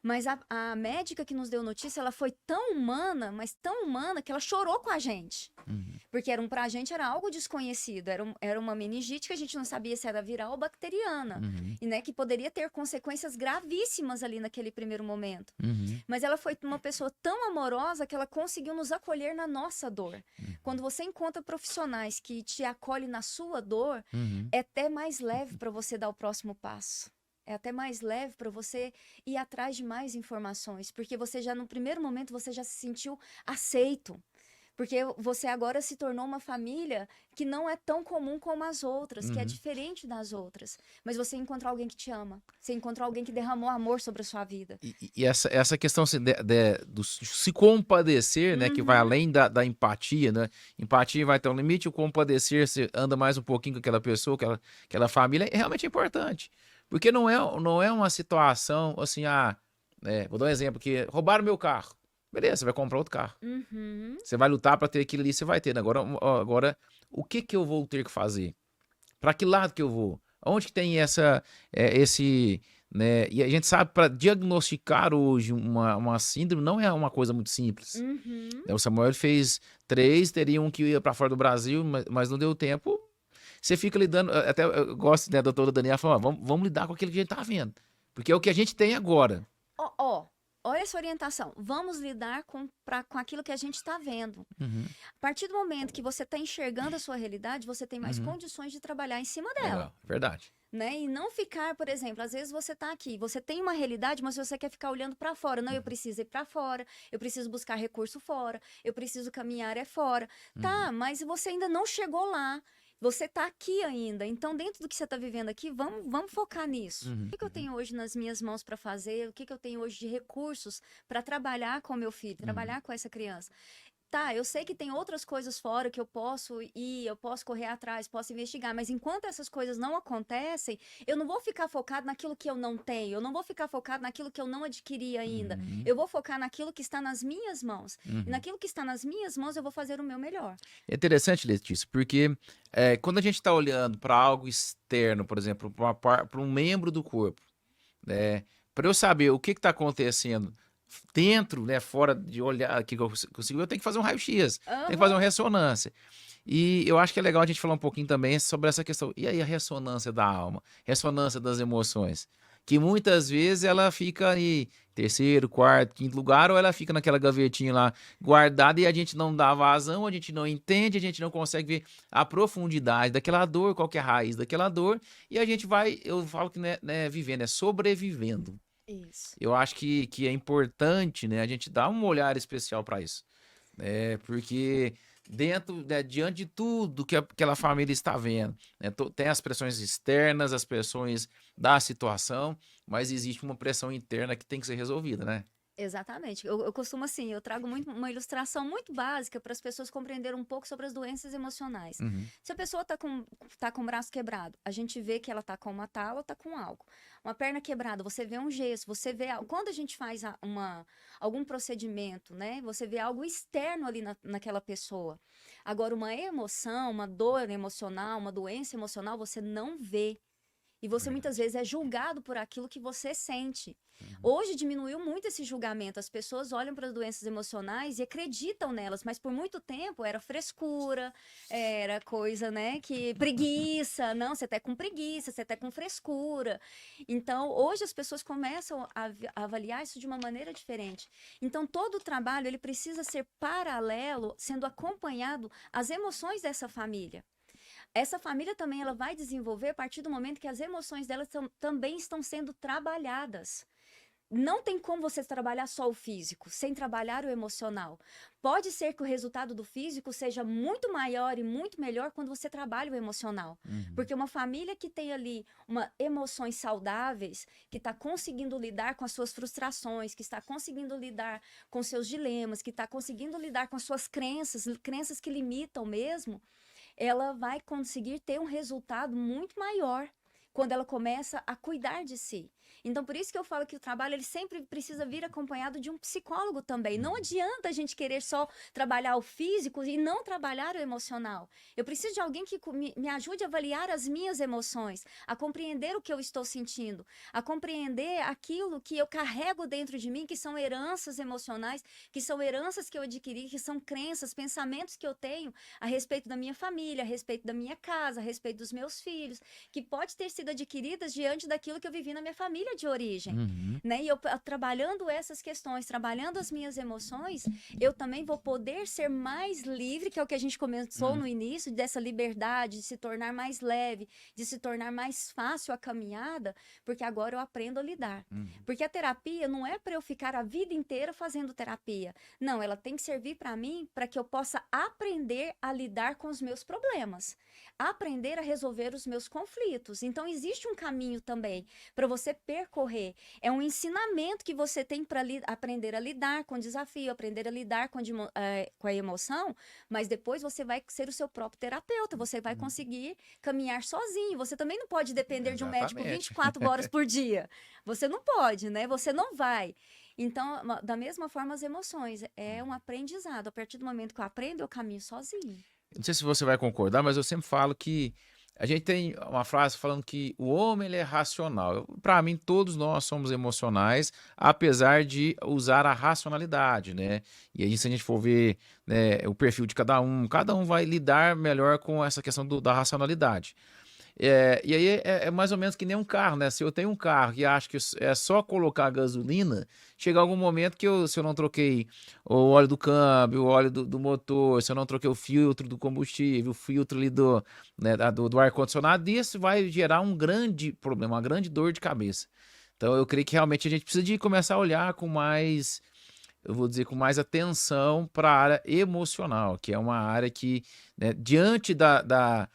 Speaker 2: Mas a médica que nos deu notícia, ela foi tão humana, mas tão humana, que ela chorou com a gente.
Speaker 1: uhum,
Speaker 2: Porque pra gente era algo desconhecido, era uma meningite que a gente não sabia se era viral ou bacteriana.
Speaker 1: uhum,
Speaker 2: E, né, que poderia ter consequências gravíssimas ali naquele primeiro momento.
Speaker 1: uhum,
Speaker 2: Mas ela foi uma pessoa tão amorosa que ela conseguiu nos acolher na nossa dor. Quando você encontra profissionais que te acolhem na sua dor,
Speaker 1: uhum.
Speaker 2: é até mais leve para você dar o próximo passo. É até mais leve para você ir atrás de mais informações, porque você já no primeiro momento você já se sentiu aceito. Porque você agora se tornou uma família que não é tão comum como as outras, que é
Speaker 1: Uhum.
Speaker 2: diferente das outras. Mas você encontrou alguém que te ama. Você encontrou alguém que derramou amor sobre a sua vida.
Speaker 1: E essa questão assim, do se compadecer, né, que vai
Speaker 2: Uhum.
Speaker 1: além da empatia, né? Empatia vai ter um limite, o compadecer, você anda mais um pouquinho com aquela pessoa, aquela família, é realmente importante. Porque não é uma situação assim, vou dar um exemplo, que roubaram meu carro. Beleza, você vai comprar outro carro.
Speaker 2: Uhum.
Speaker 1: Você vai lutar para ter aquilo ali, você vai ter, né? Agora, o que que eu vou ter que fazer? Para que lado que eu vou? Onde que tem esse, né? E a gente sabe, para diagnosticar hoje uma síndrome não é uma coisa muito simples.
Speaker 2: Uhum.
Speaker 1: Né? O Samuel fez 3, teria um que ia para fora do Brasil, mas não deu tempo. Você fica lidando, até eu gosto, né, da doutora Daniela falou, vamos lidar com aquilo que a gente tá vendo, porque é o que a gente tem agora.
Speaker 2: Ó, olha essa orientação. Vamos lidar com aquilo que a gente está vendo.
Speaker 1: Uhum,
Speaker 2: A partir do momento que você está enxergando a sua realidade, você tem mais
Speaker 1: uhum.
Speaker 2: condições de trabalhar em cima dela.
Speaker 1: Legal, verdade.
Speaker 2: Né? E não ficar, por exemplo, às vezes você está aqui, você tem uma realidade, mas você quer ficar olhando para fora. Não, eu
Speaker 1: Uhum,
Speaker 2: preciso ir para fora, eu preciso buscar recurso fora, eu preciso caminhar fora.
Speaker 1: uhum,
Speaker 2: Tá, mas você ainda não chegou lá. Você está aqui ainda. Então, dentro do que você está vivendo aqui, vamos focar nisso.
Speaker 1: uhum,
Speaker 2: O que eu
Speaker 1: uhum,
Speaker 2: tenho hoje nas minhas mãos para fazer? O que eu tenho hoje de recursos para trabalhar com meu filho,
Speaker 1: uhum.
Speaker 2: trabalhar com essa criança? Tá, eu sei que tem outras coisas fora que eu posso ir, eu posso correr atrás, posso investigar, mas enquanto essas coisas não acontecem, eu não vou ficar focado naquilo que eu não tenho, eu não vou ficar focado naquilo que eu não adquiri ainda.
Speaker 1: Uhum,
Speaker 2: Eu vou focar naquilo que está nas minhas mãos. E
Speaker 1: uhum.
Speaker 2: naquilo que está nas minhas mãos, eu vou fazer o meu melhor.
Speaker 1: É interessante, Letícia, porque quando a gente está olhando para algo externo, por exemplo, para um membro do corpo, né, para eu saber o que está acontecendo dentro, né, fora de olhar que eu consigo, eu tenho que fazer um raio-x, tenho que fazer
Speaker 2: Aham.
Speaker 1: uma ressonância. E eu acho que é legal a gente falar um pouquinho também sobre essa questão. E aí a ressonância da alma, ressonância das emoções, que muitas vezes ela fica em terceiro, quarto, quinto lugar, ou ela fica naquela gavetinha lá guardada e a gente não dá vazão, a gente não entende, a gente não consegue ver a profundidade daquela dor, qual que é a raiz daquela dor, e a gente vai, eu falo que não é vivendo, é sobrevivendo.
Speaker 2: Isso.
Speaker 1: Eu acho que é importante, né, a gente dar um olhar especial para isso, né, porque dentro, né, diante de tudo que aquela família está vendo, né, tem as pressões externas, as pressões da situação, mas existe uma pressão interna que tem que ser resolvida, né?
Speaker 2: Exatamente. Eu costumo assim, eu trago muito uma ilustração muito básica para as pessoas compreenderem um pouco sobre as doenças emocionais.
Speaker 1: Uhum.
Speaker 2: Se a pessoa tá com o braço quebrado, a gente vê que ela tá com uma tala, tá com algo. Uma perna quebrada, você vê um gesso, você vê quando a gente faz algum procedimento, né? Você vê algo externo ali naquela pessoa. Agora, uma emoção, uma dor emocional, uma doença emocional, você não vê. E você muitas
Speaker 1: Verdade.
Speaker 2: vezes é julgado por aquilo que você sente.
Speaker 1: Uhum.
Speaker 2: Hoje diminuiu muito esse julgamento. As pessoas olham para as doenças emocionais e acreditam nelas, mas por muito tempo era frescura, era coisa, né, que preguiça. Não, você tá com preguiça, você tá com frescura. Então, hoje as pessoas começam a avaliar isso de uma maneira diferente. Então, todo o trabalho ele precisa ser paralelo, sendo acompanhado às emoções dessa família. Essa família também ela vai desenvolver a partir do momento que as emoções delas também estão sendo trabalhadas. Não tem como você trabalhar só o físico, sem trabalhar o emocional. Pode ser que o resultado do físico seja muito maior e muito melhor quando você trabalha o emocional.
Speaker 1: Uhum.
Speaker 2: Porque uma família que tem ali emoções saudáveis, que está conseguindo lidar com as suas frustrações, que está conseguindo lidar com seus dilemas, que está conseguindo lidar com as suas crenças que limitam mesmo, ela vai conseguir ter um resultado muito maior quando ela começa a cuidar de si. Então, por isso que eu falo que o trabalho ele sempre precisa vir acompanhado de um psicólogo também. Não
Speaker 1: Uhum.
Speaker 2: adianta a gente querer só trabalhar o físico e não trabalhar o emocional. Eu preciso de alguém que me ajude a avaliar as minhas emoções, a compreender o que eu estou sentindo, a compreender aquilo que eu carrego dentro de mim, que são heranças emocionais, que são heranças que eu adquiri, que são crenças, pensamentos que eu tenho a respeito da minha família, a respeito da minha casa, a respeito dos meus filhos, que pode ter sido adquiridas diante daquilo que eu vivi na minha família de origem,
Speaker 1: Uhum.
Speaker 2: né? E eu trabalhando essas questões, trabalhando as minhas emoções, eu também vou poder ser mais livre, que é o que a gente começou
Speaker 1: Uhum.
Speaker 2: no início, dessa liberdade, de se tornar mais leve, de se tornar mais fácil a caminhada, porque agora eu aprendo a lidar.
Speaker 1: Uhum.
Speaker 2: Porque a terapia não é para eu ficar a vida inteira fazendo terapia. Não, ela tem que servir para mim para que eu possa aprender a lidar com os meus problemas, aprender a resolver os meus conflitos. Então, existe um caminho também para você percorrer. É um ensinamento que você tem para aprender a lidar com o desafio, aprender a lidar com a emoção, mas depois você vai ser o seu próprio terapeuta, você vai
Speaker 1: Uhum.
Speaker 2: conseguir caminhar sozinho. Você também não pode depender de um médico
Speaker 1: Exatamente.
Speaker 2: 24 horas por dia. Você não pode, né? Você não vai. Então, da mesma forma, as emoções. É um aprendizado. A partir do momento que eu aprendo, eu caminho sozinho.
Speaker 1: Não sei se você vai concordar, mas eu sempre falo que a gente tem uma frase falando que o homem ele é racional. Para mim, todos nós somos emocionais, apesar de usar a racionalidade, né? E aí, se a gente for ver, né, o perfil de cada um vai lidar melhor com essa questão da racionalidade. E aí é mais ou menos que nem um carro, né? Se eu tenho um carro e acho que é só colocar gasolina, chega algum momento que se eu não troquei o óleo do câmbio, o óleo do motor, se eu não troquei o filtro do combustível, o filtro ali né, do ar-condicionado, isso vai gerar um grande problema, uma grande dor de cabeça. Então eu creio que realmente a gente precisa de começar a olhar com mais, eu vou dizer, com mais atenção para a área emocional, que é uma área que, né, diante da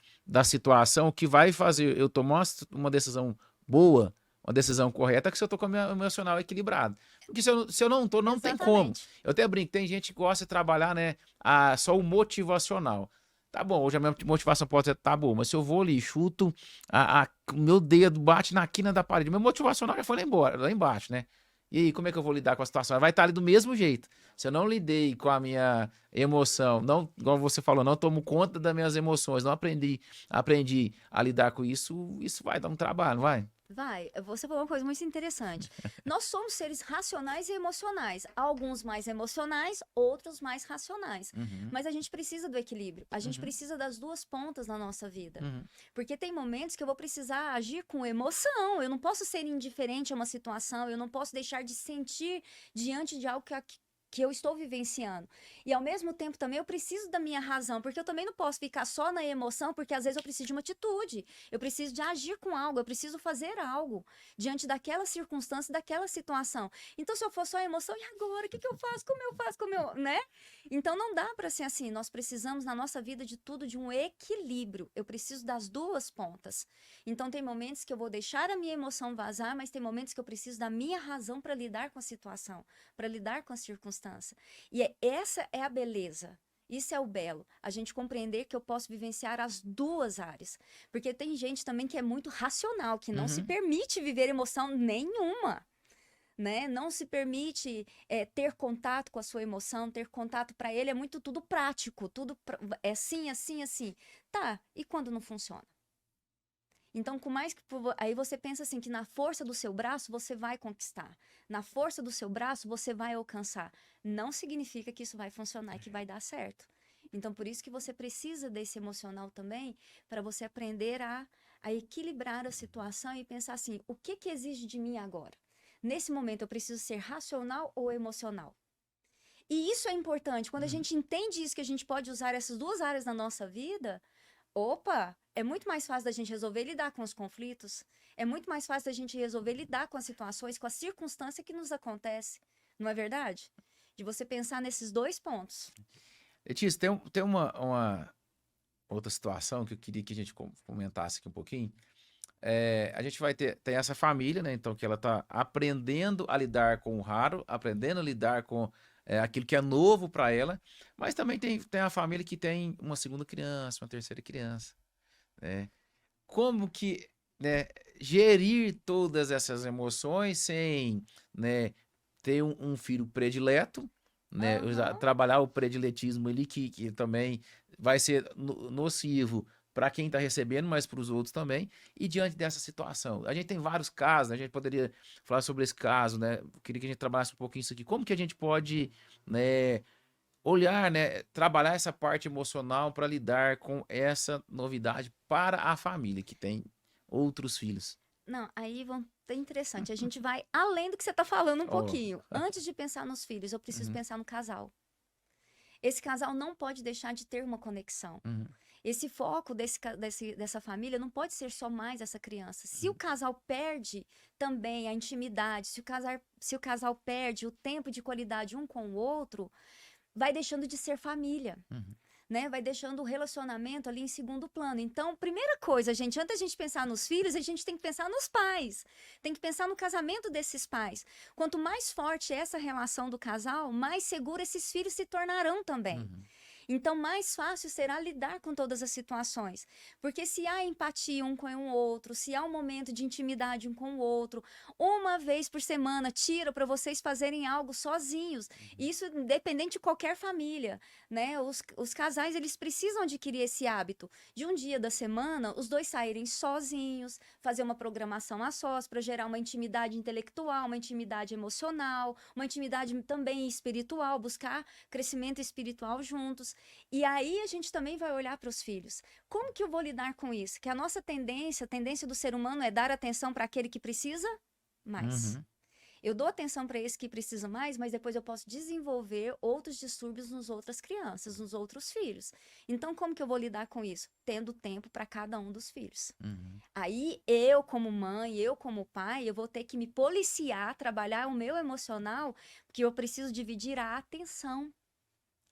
Speaker 1: situação, o que vai fazer eu tomar uma decisão boa, uma decisão correta, é que se eu tô com o meu emocional equilibrado. Porque se eu não tô, não tem como.
Speaker 2: Exatamente.
Speaker 1: Eu até brinco, tem gente que gosta de trabalhar, né, só o motivacional. Tá bom, hoje a minha motivação pode ser, tá bom, mas se eu vou ali, chuto, o meu dedo bate na quina da parede, meu motivacional já foi lá embora, lá embaixo, né? E aí, como é que eu vou lidar com a situação? Vai estar ali do mesmo jeito. Se eu não lidei com a minha emoção, não, igual você falou, não tomo conta das minhas emoções, não aprendi a lidar com isso, isso vai dar um trabalho, não vai?
Speaker 2: Vai, você falou uma coisa muito interessante. Nós somos seres racionais e emocionais. Alguns mais emocionais, outros mais racionais.
Speaker 1: Uhum,
Speaker 2: Mas a gente precisa do equilíbrio. A gente
Speaker 1: uhum,
Speaker 2: precisa das duas pontas na nossa vida.
Speaker 1: uhum,
Speaker 2: Porque tem momentos que eu vou precisar agir com emoção. Eu não posso ser indiferente a uma situação. Eu não posso deixar de sentir diante de algo que eu estou vivenciando. E ao mesmo tempo também eu preciso da minha razão, porque eu também não posso ficar só na emoção, porque às vezes eu preciso de uma atitude, eu preciso de agir com algo, eu preciso fazer algo diante daquela circunstância, daquela situação. Então, se eu for só a emoção, e agora? O que eu faço? Como eu faço? Como eu, né? Então, não dá para ser assim. Nós precisamos, na nossa vida, de tudo, de um equilíbrio. Eu preciso das duas pontas. Então, tem momentos que eu vou deixar a minha emoção vazar, mas tem momentos que eu preciso da minha razão para lidar com a situação, para lidar com a circunstância. E essa é a beleza. Isso é o belo. A gente compreender que eu posso vivenciar as duas áreas. Porque tem gente também que é muito racional, que não se permite viver emoção nenhuma. Né? Não se permite ter contato com a sua emoção, ter contato para ele é muito tudo prático, tudo é assim, assim, assim. Tá, e quando não funciona? Então, com mais que aí você pensa assim que na força do seu braço você vai conquistar, na força do seu braço você vai alcançar. Não significa que isso vai funcionar e que vai dar certo. Então, por isso que você precisa desse emocional também, para você aprender a equilibrar a situação e pensar assim, o que exige de mim agora? Nesse momento eu preciso ser racional ou emocional? E isso é importante. Quando a gente entende isso, que a gente pode usar essas duas áreas na nossa vida, opa, é muito mais fácil da gente resolver lidar com os conflitos, é muito mais fácil da gente resolver lidar com as situações, com a circunstância que nos acontece. Não é verdade? De você pensar nesses dois pontos.
Speaker 1: Letícia, tem uma outra situação que eu queria que a gente comentasse aqui um pouquinho. A gente vai ter essa família, né? Então, que ela tá aprendendo a lidar com o raro, aprendendo a lidar com aquilo que é novo para ela, mas também tem a família que tem uma segunda criança, uma terceira criança, né? Como que, né, gerir todas essas emoções sem, né, ter um filho predileto, né? Trabalhar o prediletismo ali que também vai ser nocivo para quem está recebendo, mas para os outros também. E diante dessa situação, a gente tem vários casos, né? A gente poderia falar sobre esse caso, né? Eu queria que a gente trabalhasse um pouquinho isso aqui. Como que a gente pode, né, olhar, né, trabalhar essa parte emocional para lidar com essa novidade para a família que tem outros filhos?
Speaker 2: Não, aí vão ter interessante. A gente vai além do que você está falando um
Speaker 1: Oh.
Speaker 2: pouquinho. Antes de pensar nos filhos, eu preciso pensar no casal. Esse casal não pode deixar de ter uma conexão. Esse foco dessa família não pode ser só mais essa criança. Se o casal perde também a intimidade, se o casal perde o tempo de qualidade um com o outro, vai deixando de ser família. Né? Vai deixando o relacionamento ali em segundo plano. Então, primeira coisa, gente, antes da gente pensar nos filhos, a gente tem que pensar nos pais. Tem que pensar no casamento desses pais. Quanto mais forte é essa relação do casal, mais seguro esses filhos se tornarão também. Então, mais fácil será lidar com todas as situações. Porque se há empatia um com o outro, se há um momento de intimidade um com o outro, uma vez por semana, tira para vocês fazerem algo sozinhos. Isso independente de qualquer família, né? Os casais, eles precisam adquirir esse hábito de um dia da semana, os dois saírem sozinhos, fazer uma programação a sós para gerar uma intimidade intelectual, uma intimidade emocional, uma intimidade também espiritual, buscar crescimento espiritual juntos. E aí a gente também vai olhar para os filhos. Como que eu vou lidar com isso? Que a nossa tendência, a tendência do ser humano é dar atenção para aquele que precisa mais. Eu dou atenção para esse que precisa mais, mas depois eu posso desenvolver outros distúrbios nas outras crianças, nos outros filhos. Então, como que eu vou lidar com isso? Tendo tempo para cada um dos filhos. Aí, eu como mãe, eu como pai, eu vou ter que me policiar, trabalhar o meu emocional, porque eu preciso dividir a atenção.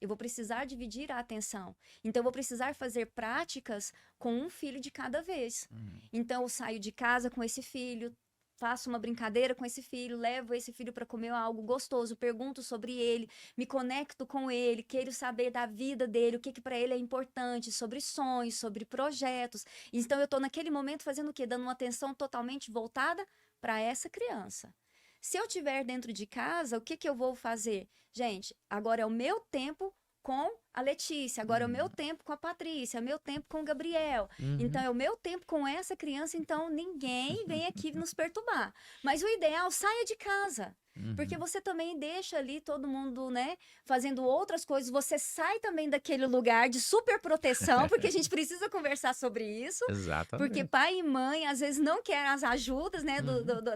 Speaker 2: Eu vou precisar dividir a atenção. Então, eu vou precisar fazer práticas com um filho de cada vez. Então, eu saio de casa com esse filho, faço uma brincadeira com esse filho, levo esse filho para comer algo gostoso, pergunto sobre ele, me conecto com ele, quero saber da vida dele, o que para ele é importante, sobre sonhos, sobre projetos. Então, eu estou naquele momento fazendo o quê? Dando uma atenção totalmente voltada para essa criança. Se eu estiver dentro de casa, o que eu vou fazer? Gente, agora é o meu tempo com a Letícia, agora é o meu tempo com a Patrícia, é o meu tempo com o Gabriel. Então, é o meu tempo com essa criança, então ninguém vem aqui nos perturbar. Mas o ideal, saia de casa. Porque você também deixa ali todo mundo, né, fazendo outras coisas. Você sai também daquele lugar de super proteção, porque a gente precisa conversar sobre isso.
Speaker 1: Exatamente.
Speaker 2: Porque pai e mãe, às vezes, não querem as ajudas, né,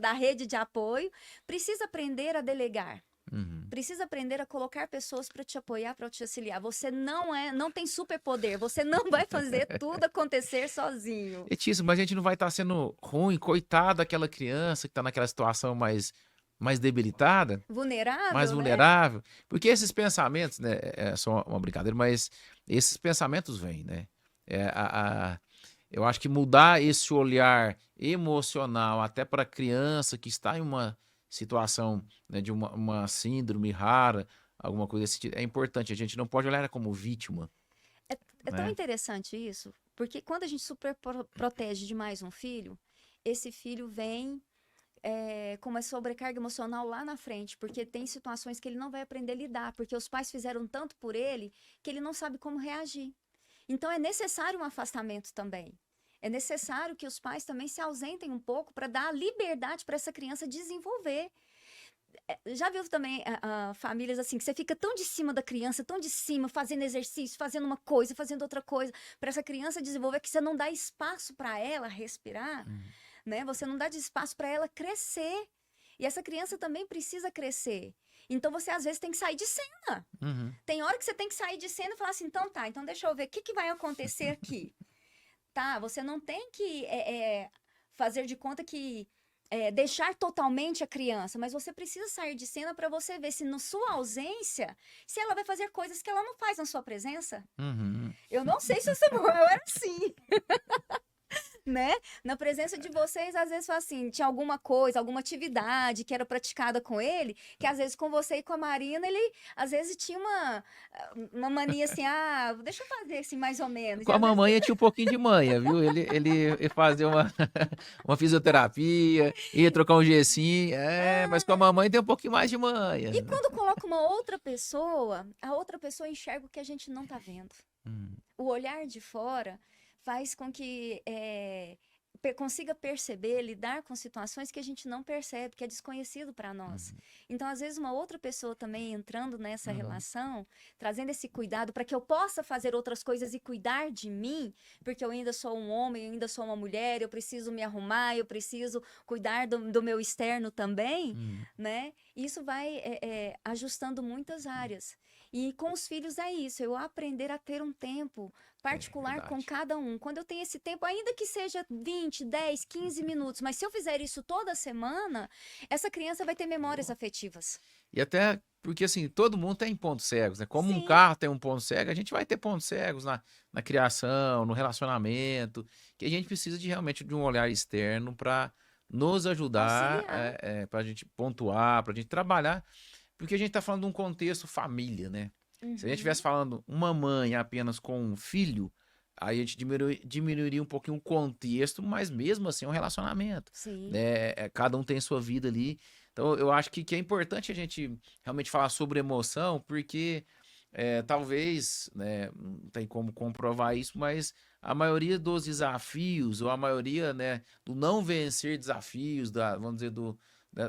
Speaker 2: da rede de apoio. Precisa aprender a delegar.
Speaker 1: Uhum.
Speaker 2: Precisa aprender a colocar pessoas para te apoiar, para te auxiliar. Você não tem superpoder, você não vai fazer tudo acontecer sozinho.
Speaker 1: Etíssimo, mas a gente não vai estar sendo ruim, coitada daquela criança que tá naquela situação mais debilitada, mais
Speaker 2: Vulnerável, né?
Speaker 1: vulnerável, porque esses pensamentos, né, é só uma brincadeira, mas esses pensamentos vêm, né? É, eu acho que mudar esse olhar emocional até para a criança que está em uma situação, né, de uma síndrome rara, alguma coisa desse tipo, é importante. A gente não pode olhar ela como vítima,
Speaker 2: É, é tão
Speaker 1: né?
Speaker 2: interessante isso, porque quando a gente super protege demais um filho, esse filho vem com uma sobrecarga emocional lá na frente, porque tem situações que ele não vai aprender a lidar, porque os pais fizeram tanto por ele que ele não sabe como reagir. Então é necessário um afastamento também. É necessário que os pais também se ausentem um pouco para dar liberdade para essa criança desenvolver. Já viu também famílias assim, que você fica tão de cima da criança, tão de cima, fazendo exercício, fazendo uma coisa, fazendo outra coisa, para essa criança desenvolver, que você não dá espaço para ela respirar,
Speaker 1: Uhum.
Speaker 2: né? Você não dá espaço para ela crescer. E essa criança também precisa crescer. Então você às vezes tem que sair de cena.
Speaker 1: Uhum.
Speaker 2: Tem hora que você tem que sair de cena e falar assim, então tá, então deixa eu ver o que vai acontecer aqui. Tá, você não tem que fazer de conta que deixar totalmente a criança, mas você precisa sair de cena para você ver se na sua ausência, se ela vai fazer coisas que ela não faz na sua presença.
Speaker 1: Uhum.
Speaker 2: Eu não sei se eu era assim, né? Na presença de vocês, às vezes, assim, tinha alguma coisa, alguma atividade que era praticada com ele, que às vezes com você e com a Marina, ele às vezes tinha uma mania assim, deixa eu fazer assim, mais ou menos.
Speaker 1: Com
Speaker 2: E
Speaker 1: a
Speaker 2: às vezes,
Speaker 1: mamãe tinha um pouquinho de manha, viu? Ele fazia uma fisioterapia, ia trocar um gessinho, mas com a mamãe tem um pouquinho mais de manha.
Speaker 2: e quando coloca uma outra pessoa, a outra pessoa enxerga o que a gente não tá vendo.
Speaker 1: Hum.
Speaker 2: O olhar de fora faz com que consiga perceber, lidar com situações que a gente não percebe, que é desconhecido para nós. Então, às vezes, uma outra pessoa também entrando nessa relação, trazendo esse cuidado para que eu possa fazer outras coisas e cuidar de mim, porque eu ainda sou um homem, eu ainda sou uma mulher, eu preciso me arrumar, eu preciso cuidar do meu externo também, né? Isso vai ajustando muitas áreas. E com os filhos é isso, eu aprender a ter um tempo particular com
Speaker 1: Verdade.
Speaker 2: cada um. Quando eu tenho esse tempo, ainda que seja 20, 10, 15 minutos, mas se eu fizer isso toda semana, essa criança vai ter memórias afetivas.
Speaker 1: E até porque, assim, todo mundo tem pontos cegos, né? Como um
Speaker 2: Sim,
Speaker 1: carro tem um ponto cego, a gente vai ter pontos cegos na criação, no relacionamento, que a gente precisa de realmente de um olhar externo para nos ajudar,
Speaker 2: auxiliar.
Speaker 1: para a gente pontuar, para a gente trabalhar, porque a gente está falando de um contexto família, né? Se a gente estivesse
Speaker 2: Uhum,
Speaker 1: falando uma mãe apenas com um filho, aí a gente diminuiria um pouquinho o contexto, mas mesmo assim é um relacionamento,
Speaker 2: sim.
Speaker 1: né? Cada um tem sua vida ali. Então eu acho que é importante a gente realmente falar sobre emoção, porque talvez, né, não tem como comprovar isso, mas a maioria dos desafios, ou a maioria, né, do não vencer desafios, vamos dizer,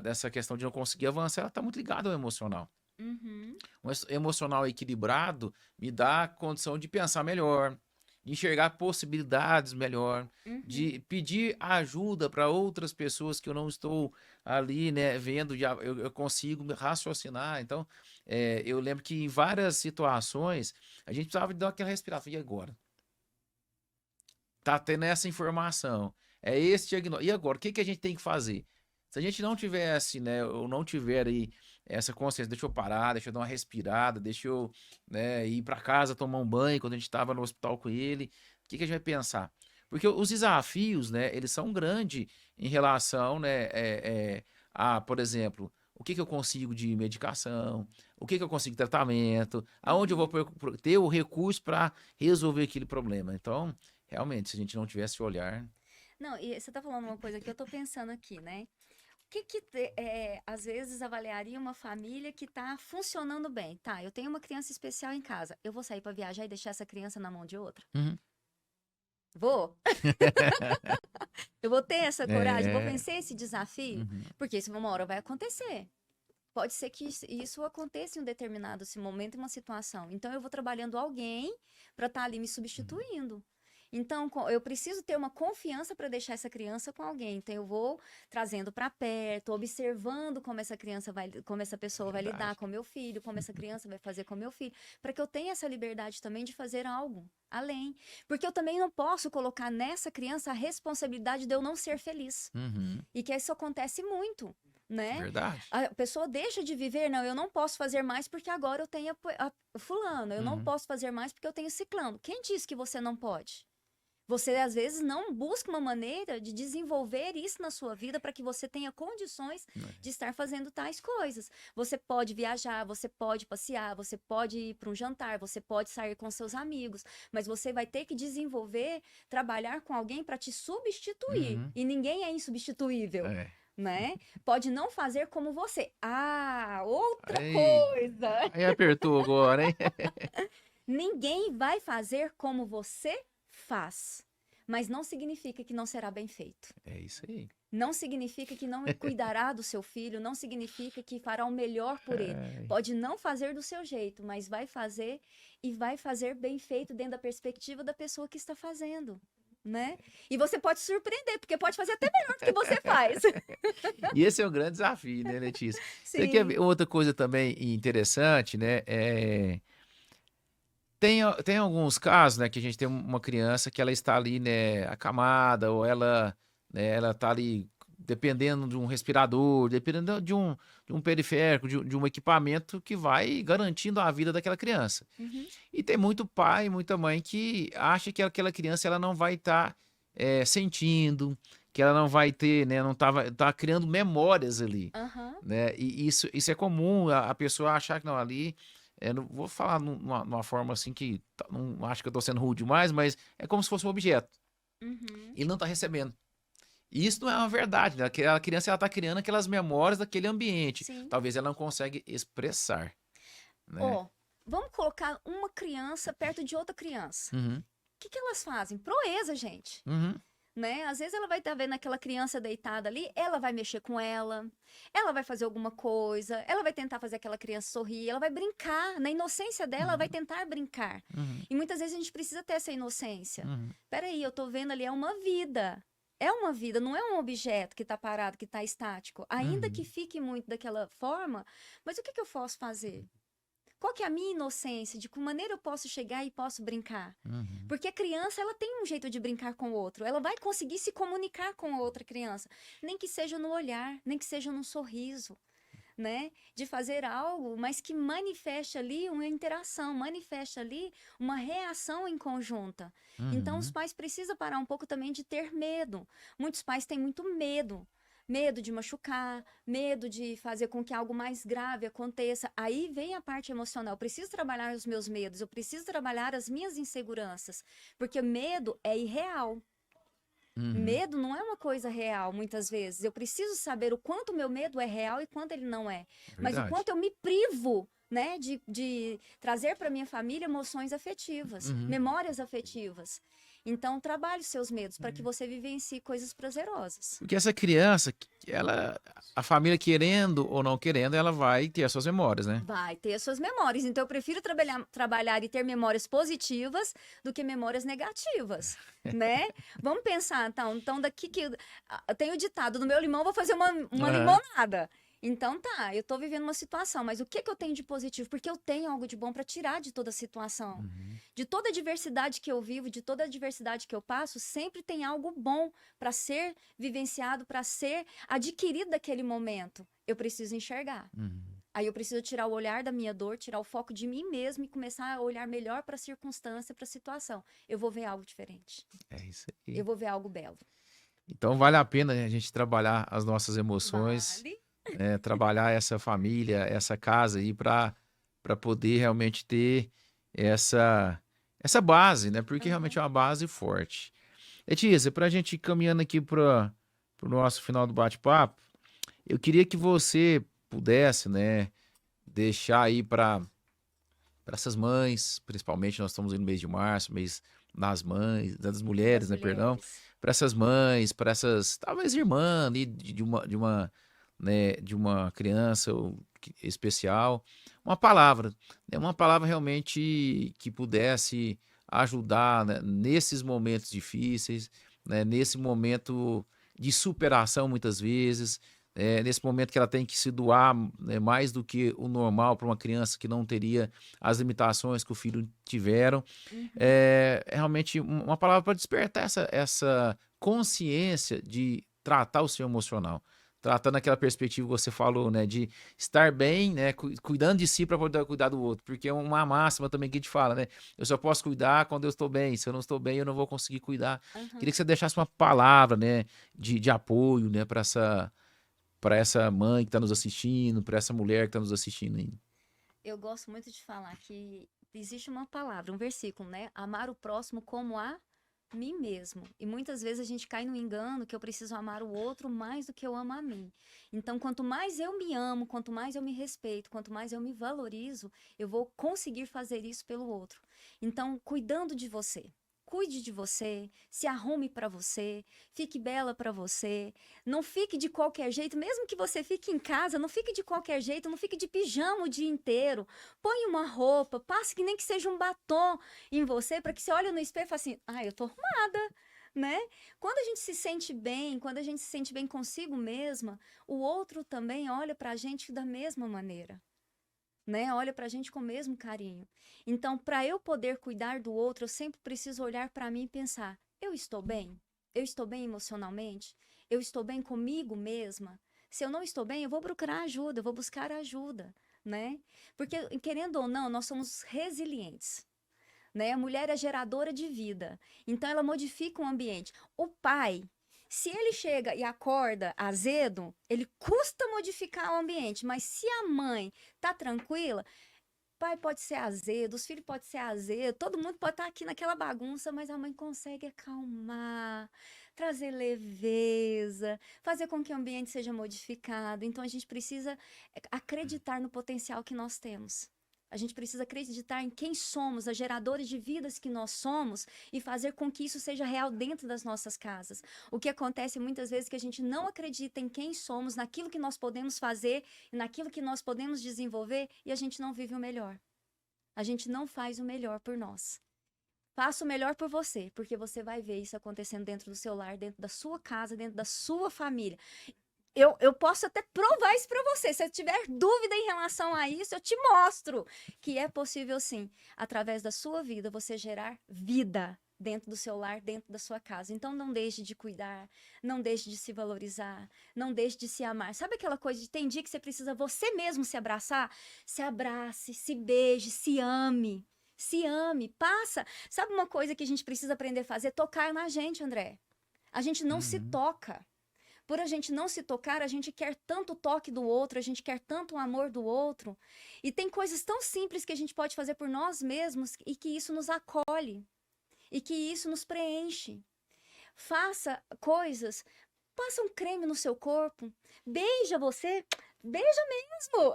Speaker 1: dessa questão de não conseguir avançar, ela está muito ligada ao emocional.
Speaker 2: Uhum,
Speaker 1: Um emocional equilibrado me dá a condição de pensar melhor, de enxergar possibilidades melhor,
Speaker 2: uhum.
Speaker 1: de pedir ajuda para outras pessoas que eu não estou ali, né, vendo, eu consigo raciocinar. Então, eu lembro que em várias situações a gente precisava de dar aquela respirada. E agora? Tá tendo essa informação, é esse diagnóstico. E agora, o que que a gente tem que fazer? Se a gente não tivesse, né, ou não tiver aí essa consciência, deixa eu parar, deixa eu dar uma respirada, deixa eu, né, ir para casa tomar um banho quando a gente estava no hospital com ele, o que que a gente vai pensar? Porque os desafios, né, eles são grandes em relação, né, a, por exemplo, o que que eu consigo de medicação, o que que eu consigo de tratamento, aonde eu vou
Speaker 2: Uhum.
Speaker 1: ter o recurso para resolver aquele problema. Então, realmente, se a gente não tivesse olhar.
Speaker 2: Não, e você tá falando uma coisa que eu tô pensando aqui, né? O às vezes avaliaria uma família que tá funcionando bem? Tá, eu tenho uma criança especial em casa. Eu vou sair para viajar e deixar essa criança na mão de outra?
Speaker 1: Uhum.
Speaker 2: Vou. Eu vou ter essa coragem, vou
Speaker 1: É.
Speaker 2: vencer esse desafio,
Speaker 1: Uhum.
Speaker 2: porque isso uma hora vai acontecer. Pode ser que isso aconteça em um determinado momento, em uma situação. Então, eu vou trabalhando alguém para estar ali me
Speaker 1: Uhum.
Speaker 2: substituindo. Então, eu preciso ter uma confiança para deixar essa criança com alguém. Então, eu vou trazendo para perto, observando como essa como essa pessoa vai lidar
Speaker 1: Verdade.
Speaker 2: com meu filho, como essa criança vai fazer com meu filho, para que eu tenha essa liberdade também de fazer algo além. Porque eu também não posso colocar nessa criança a responsabilidade de eu não ser feliz.
Speaker 1: Uhum.
Speaker 2: E que isso acontece muito, né?
Speaker 1: Verdade.
Speaker 2: A pessoa deixa de viver, não, eu não posso fazer mais porque agora eu tenho fulano, eu não
Speaker 1: Uhum.
Speaker 2: posso fazer mais porque eu tenho ciclano. Quem disse que você não pode? Você, às vezes, não busca uma maneira de desenvolver isso na sua vida para que você tenha condições de estar fazendo tais coisas. Você pode viajar, você pode passear, você pode ir para um jantar, você pode sair com seus amigos, mas você vai ter que desenvolver, trabalhar com alguém para te substituir.
Speaker 1: Uhum.
Speaker 2: E ninguém é insubstituível.
Speaker 1: É.
Speaker 2: Né? Pode não fazer como você. Outra
Speaker 1: Aí,
Speaker 2: coisa.
Speaker 1: aí apertou agora, hein?
Speaker 2: Ninguém vai fazer como você faz. Mas não significa que não será bem feito.
Speaker 1: É isso aí.
Speaker 2: Não significa que não cuidará do seu filho, não significa que fará o melhor por ele.
Speaker 1: Ai.
Speaker 2: Pode não fazer do seu jeito, mas vai fazer e vai fazer bem feito dentro da perspectiva da pessoa que está fazendo. Né? E você pode surpreender, porque pode fazer até melhor do que você faz.
Speaker 1: E esse é um grande desafio, né, Letícia? Você
Speaker 2: Sim.
Speaker 1: quer ver outra coisa também interessante, né? Tem alguns casos, né, que a gente tem uma criança que ela está ali, né, acamada, ou ela, né, ela está ali dependendo de um respirador, dependendo de um periférico, de um equipamento que vai garantindo a vida daquela criança.
Speaker 2: Uhum.
Speaker 1: E tem muito pai, muita mãe que acha que aquela criança ela não vai estar sentindo, que ela não vai ter, né, não tá criando memórias ali,
Speaker 2: Uhum.
Speaker 1: né? E isso é comum, a pessoa achar que não ali, não vou falar numa forma assim que não acho que eu estou sendo rude demais, mas é como se fosse um objeto.
Speaker 2: Uhum.
Speaker 1: Ele não está recebendo. E isso não é uma verdade, né? Aquela criança ela está criando aquelas memórias daquele ambiente.
Speaker 2: Sim.
Speaker 1: Talvez ela não consegue expressar, né?
Speaker 2: Vamos colocar uma criança perto de outra criança.
Speaker 1: Uhum,
Speaker 2: O que elas fazem? Proeza, gente.
Speaker 1: uhum,
Speaker 2: Né? Às vezes ela vai estar vendo aquela criança deitada ali, ela vai mexer com ela vai fazer alguma coisa, ela vai tentar fazer aquela criança sorrir, ela vai brincar. Na inocência dela, ela vai tentar brincar.
Speaker 1: uhum,
Speaker 2: E muitas vezes a gente precisa ter essa inocência.
Speaker 1: uhum.
Speaker 2: Peraí, eu tô vendo ali, é uma vida. É uma vida, não é um objeto que tá parado, que tá estático. Ainda que fique muito daquela forma, mas o que eu posso fazer? Qual que é a minha inocência? De que maneira eu posso chegar e posso brincar?
Speaker 1: Uhum.
Speaker 2: Porque a criança, ela tem um jeito de brincar com o outro. Ela vai conseguir se comunicar com a outra criança. Nem que seja no olhar, nem que seja no sorriso, né? De fazer algo, mas que manifeste ali uma interação, manifeste ali uma reação em conjunta. Então, os
Speaker 1: Uhum.
Speaker 2: pais precisam parar um pouco também de ter medo. Muitos pais têm muito medo. Medo de machucar, medo de fazer com que algo mais grave aconteça. Aí vem a parte emocional. Eu preciso trabalhar os meus medos, eu preciso trabalhar as minhas inseguranças. Porque medo é irreal.
Speaker 1: Uhum.
Speaker 2: Medo não é uma coisa real, muitas vezes. Eu preciso saber o quanto o meu medo é real e quanto ele não é. Mas o
Speaker 1: Verdade.
Speaker 2: quanto eu me privo, né, de trazer para minha família emoções afetivas,
Speaker 1: Uhum.
Speaker 2: memórias afetivas. Então, trabalhe os seus medos para que você vivencie coisas prazerosas.
Speaker 1: Porque essa criança, a família querendo ou não querendo, ela vai ter as suas memórias, né?
Speaker 2: Vai ter as suas memórias. Então, eu prefiro trabalhar e ter memórias positivas do que memórias negativas, né? Vamos pensar, então daqui que... Tem o ditado, do meu limão vou fazer uma limonada. Então tá, eu tô vivendo uma situação, mas o que eu tenho de positivo? Porque eu tenho algo de bom para tirar de toda a situação.
Speaker 1: Uhum.
Speaker 2: De toda a diversidade que eu vivo, de toda a diversidade que eu passo, sempre tem algo bom para ser vivenciado, para ser adquirido daquele momento. Eu preciso enxergar.
Speaker 1: Uhum.
Speaker 2: Aí eu preciso tirar o olhar da minha dor, tirar o foco de mim mesmo e começar a olhar melhor para a circunstância, para a situação. Eu vou ver algo diferente.
Speaker 1: É isso aí.
Speaker 2: Eu vou ver algo belo.
Speaker 1: Então vale a pena a gente trabalhar as nossas emoções,
Speaker 2: Vale.
Speaker 1: trabalhar essa família, essa casa aí para poder realmente ter essa base, né? Porque realmente é uma base forte. Letícia, para a gente ir caminhando aqui para o nosso final do bate-papo, eu queria que você pudesse, né, deixar aí para essas mães, principalmente nós estamos no mês de março, mês das mães, das mulheres, né, perdão, para essas mães, para essas talvez irmã ali de uma criança especial, uma palavra realmente que pudesse ajudar, né, nesses momentos difíceis, né, nesse momento de superação muitas vezes, nesse momento que ela tem que se doar, né, mais do que o normal para uma criança que não teria as limitações que o filho tiveram.
Speaker 2: Uhum.
Speaker 1: É realmente uma palavra para despertar essa consciência de tratar o seu emocional. Tratando aquela perspectiva que você falou, né, de estar bem, né, cuidando de si para poder cuidar do outro, porque é uma máxima também que a gente fala, né, eu só posso cuidar quando eu estou bem, se eu não estou bem eu não vou conseguir cuidar. Queria
Speaker 2: Aham.
Speaker 1: que você deixasse uma palavra, né, de apoio, né, para essa mãe que está nos assistindo, para essa mulher que está nos assistindo ainda.
Speaker 2: Eu gosto muito de falar que existe uma palavra, um versículo, né? Amar o próximo como a mim mesmo. E muitas vezes a gente cai no engano que eu preciso amar o outro mais do que eu amo a mim. Então, quanto mais eu me amo, quanto mais eu me respeito, quanto mais eu me valorizo, eu vou conseguir fazer isso pelo outro. Então, cuidando de você. Cuide de você, se arrume para você, fique bela para você. Não fique de qualquer jeito, mesmo que você fique em casa, não fique de qualquer jeito, não fique de pijama o dia inteiro. Põe uma roupa, passe que nem que seja um batom em você, para que você olhe no espelho e fale assim: ah, eu tô arrumada, né? Quando a gente se sente bem, quando a gente se sente bem consigo mesma, o outro também olha pra gente da mesma maneira, né? Olha pra gente com o mesmo carinho. Então, para eu poder cuidar do outro, eu sempre preciso olhar para mim e pensar: eu estou bem? Eu estou bem emocionalmente? Eu estou bem comigo mesma? Se eu não estou bem, eu vou procurar ajuda, eu vou buscar ajuda, né? Porque, querendo ou não, nós somos resilientes, né? A mulher é geradora de vida, então ela modifica o ambiente. O pai, se ele chega e acorda azedo, ele custa modificar o ambiente, mas se a mãe tá tranquila, pai pode ser azedo, os filhos podem ser azedo, todo mundo pode estar aqui naquela bagunça, mas a mãe consegue acalmar, trazer leveza, fazer com que o ambiente seja modificado. Então a gente precisa acreditar no potencial que nós temos. A gente precisa acreditar em quem somos, as geradoras de vidas que nós somos e fazer com que isso seja real dentro das nossas casas. O que acontece muitas vezes é que a gente não acredita em quem somos, naquilo que nós podemos fazer, naquilo que nós podemos desenvolver e a gente não vive o melhor. A gente não faz o melhor por nós. Faça o melhor por você, porque você vai ver isso acontecendo dentro do seu lar, dentro da sua casa, dentro da sua família. Eu posso até provar isso para você. Se eu tiver dúvida em relação a isso, eu te mostro que é possível sim, através da sua vida, você gerar vida dentro do seu lar, dentro da sua casa. Então não deixe de cuidar, não deixe de se valorizar, não deixe de se amar. Sabe aquela coisa de tem dia que você precisa você mesmo se abraçar? Se abrace, se beije, se ame. Se ame, passa. Sabe uma coisa que a gente precisa aprender a fazer? Tocar na gente, André. A gente não se
Speaker 1: Uhum.
Speaker 2: toca. Por a gente não se tocar, a gente quer tanto o toque do outro, a gente quer tanto o amor do outro. E tem coisas tão simples que a gente pode fazer por nós mesmos e que isso nos acolhe e que isso nos preenche. Faça coisas, passa um creme no seu corpo, beija você, beija mesmo.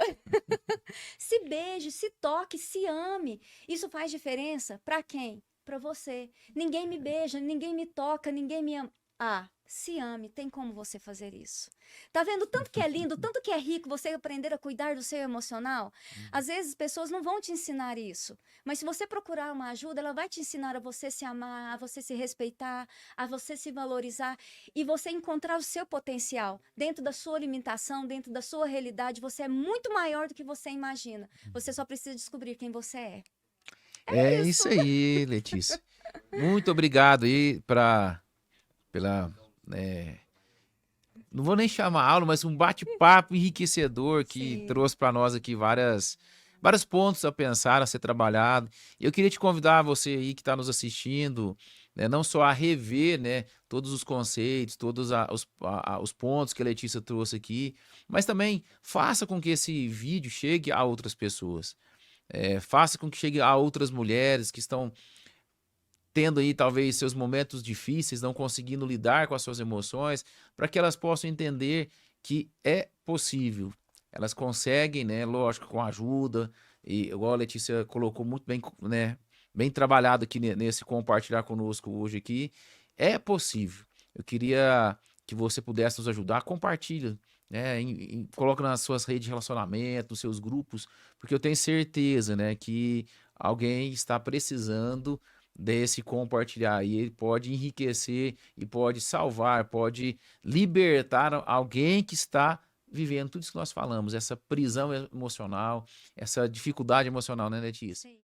Speaker 2: Se beije, se toque, se ame. Isso faz diferença para quem? Para você. Ninguém me beija, ninguém me toca, ninguém me ama. Ah, se ame, tem como você fazer isso. Tá vendo tanto que é lindo, tanto que é rico você aprender a cuidar do seu emocional? Às vezes pessoas não vão te ensinar isso, mas se você procurar uma ajuda, ela vai te ensinar a você se amar, a você se respeitar, a você se valorizar e você encontrar o seu potencial dentro da sua limitação, dentro da sua realidade. Você é muito maior do que você imagina. Você só precisa descobrir quem você é.
Speaker 1: É
Speaker 2: Isso.
Speaker 1: isso aí, Letícia. Muito obrigado aí pela, né, não vou nem chamar aula, mas um bate-papo enriquecedor que
Speaker 2: Sim.
Speaker 1: trouxe para nós aqui vários pontos a pensar, a ser trabalhado. Eu queria te convidar, você aí que está nos assistindo, né, não só a rever, né, todos os conceitos, todos os pontos que a Letícia trouxe aqui, mas também faça com que esse vídeo chegue a outras pessoas. Faça com que chegue a outras mulheres que estão tendo aí talvez seus momentos difíceis, não conseguindo lidar com as suas emoções, para que elas possam entender que é possível. Elas conseguem, né, lógico, com ajuda, e igual a Letícia colocou muito bem, né, bem trabalhado aqui nesse compartilhar conosco hoje aqui, é possível. Eu queria que você pudesse nos ajudar, compartilha, né, coloca nas suas redes de relacionamento, nos seus grupos, porque eu tenho certeza, né, que alguém está precisando, desse compartilhar. E ele pode enriquecer e pode salvar, pode libertar alguém que está vivendo tudo isso que nós falamos, essa prisão emocional, essa dificuldade emocional, né, Letícia?
Speaker 2: Sim.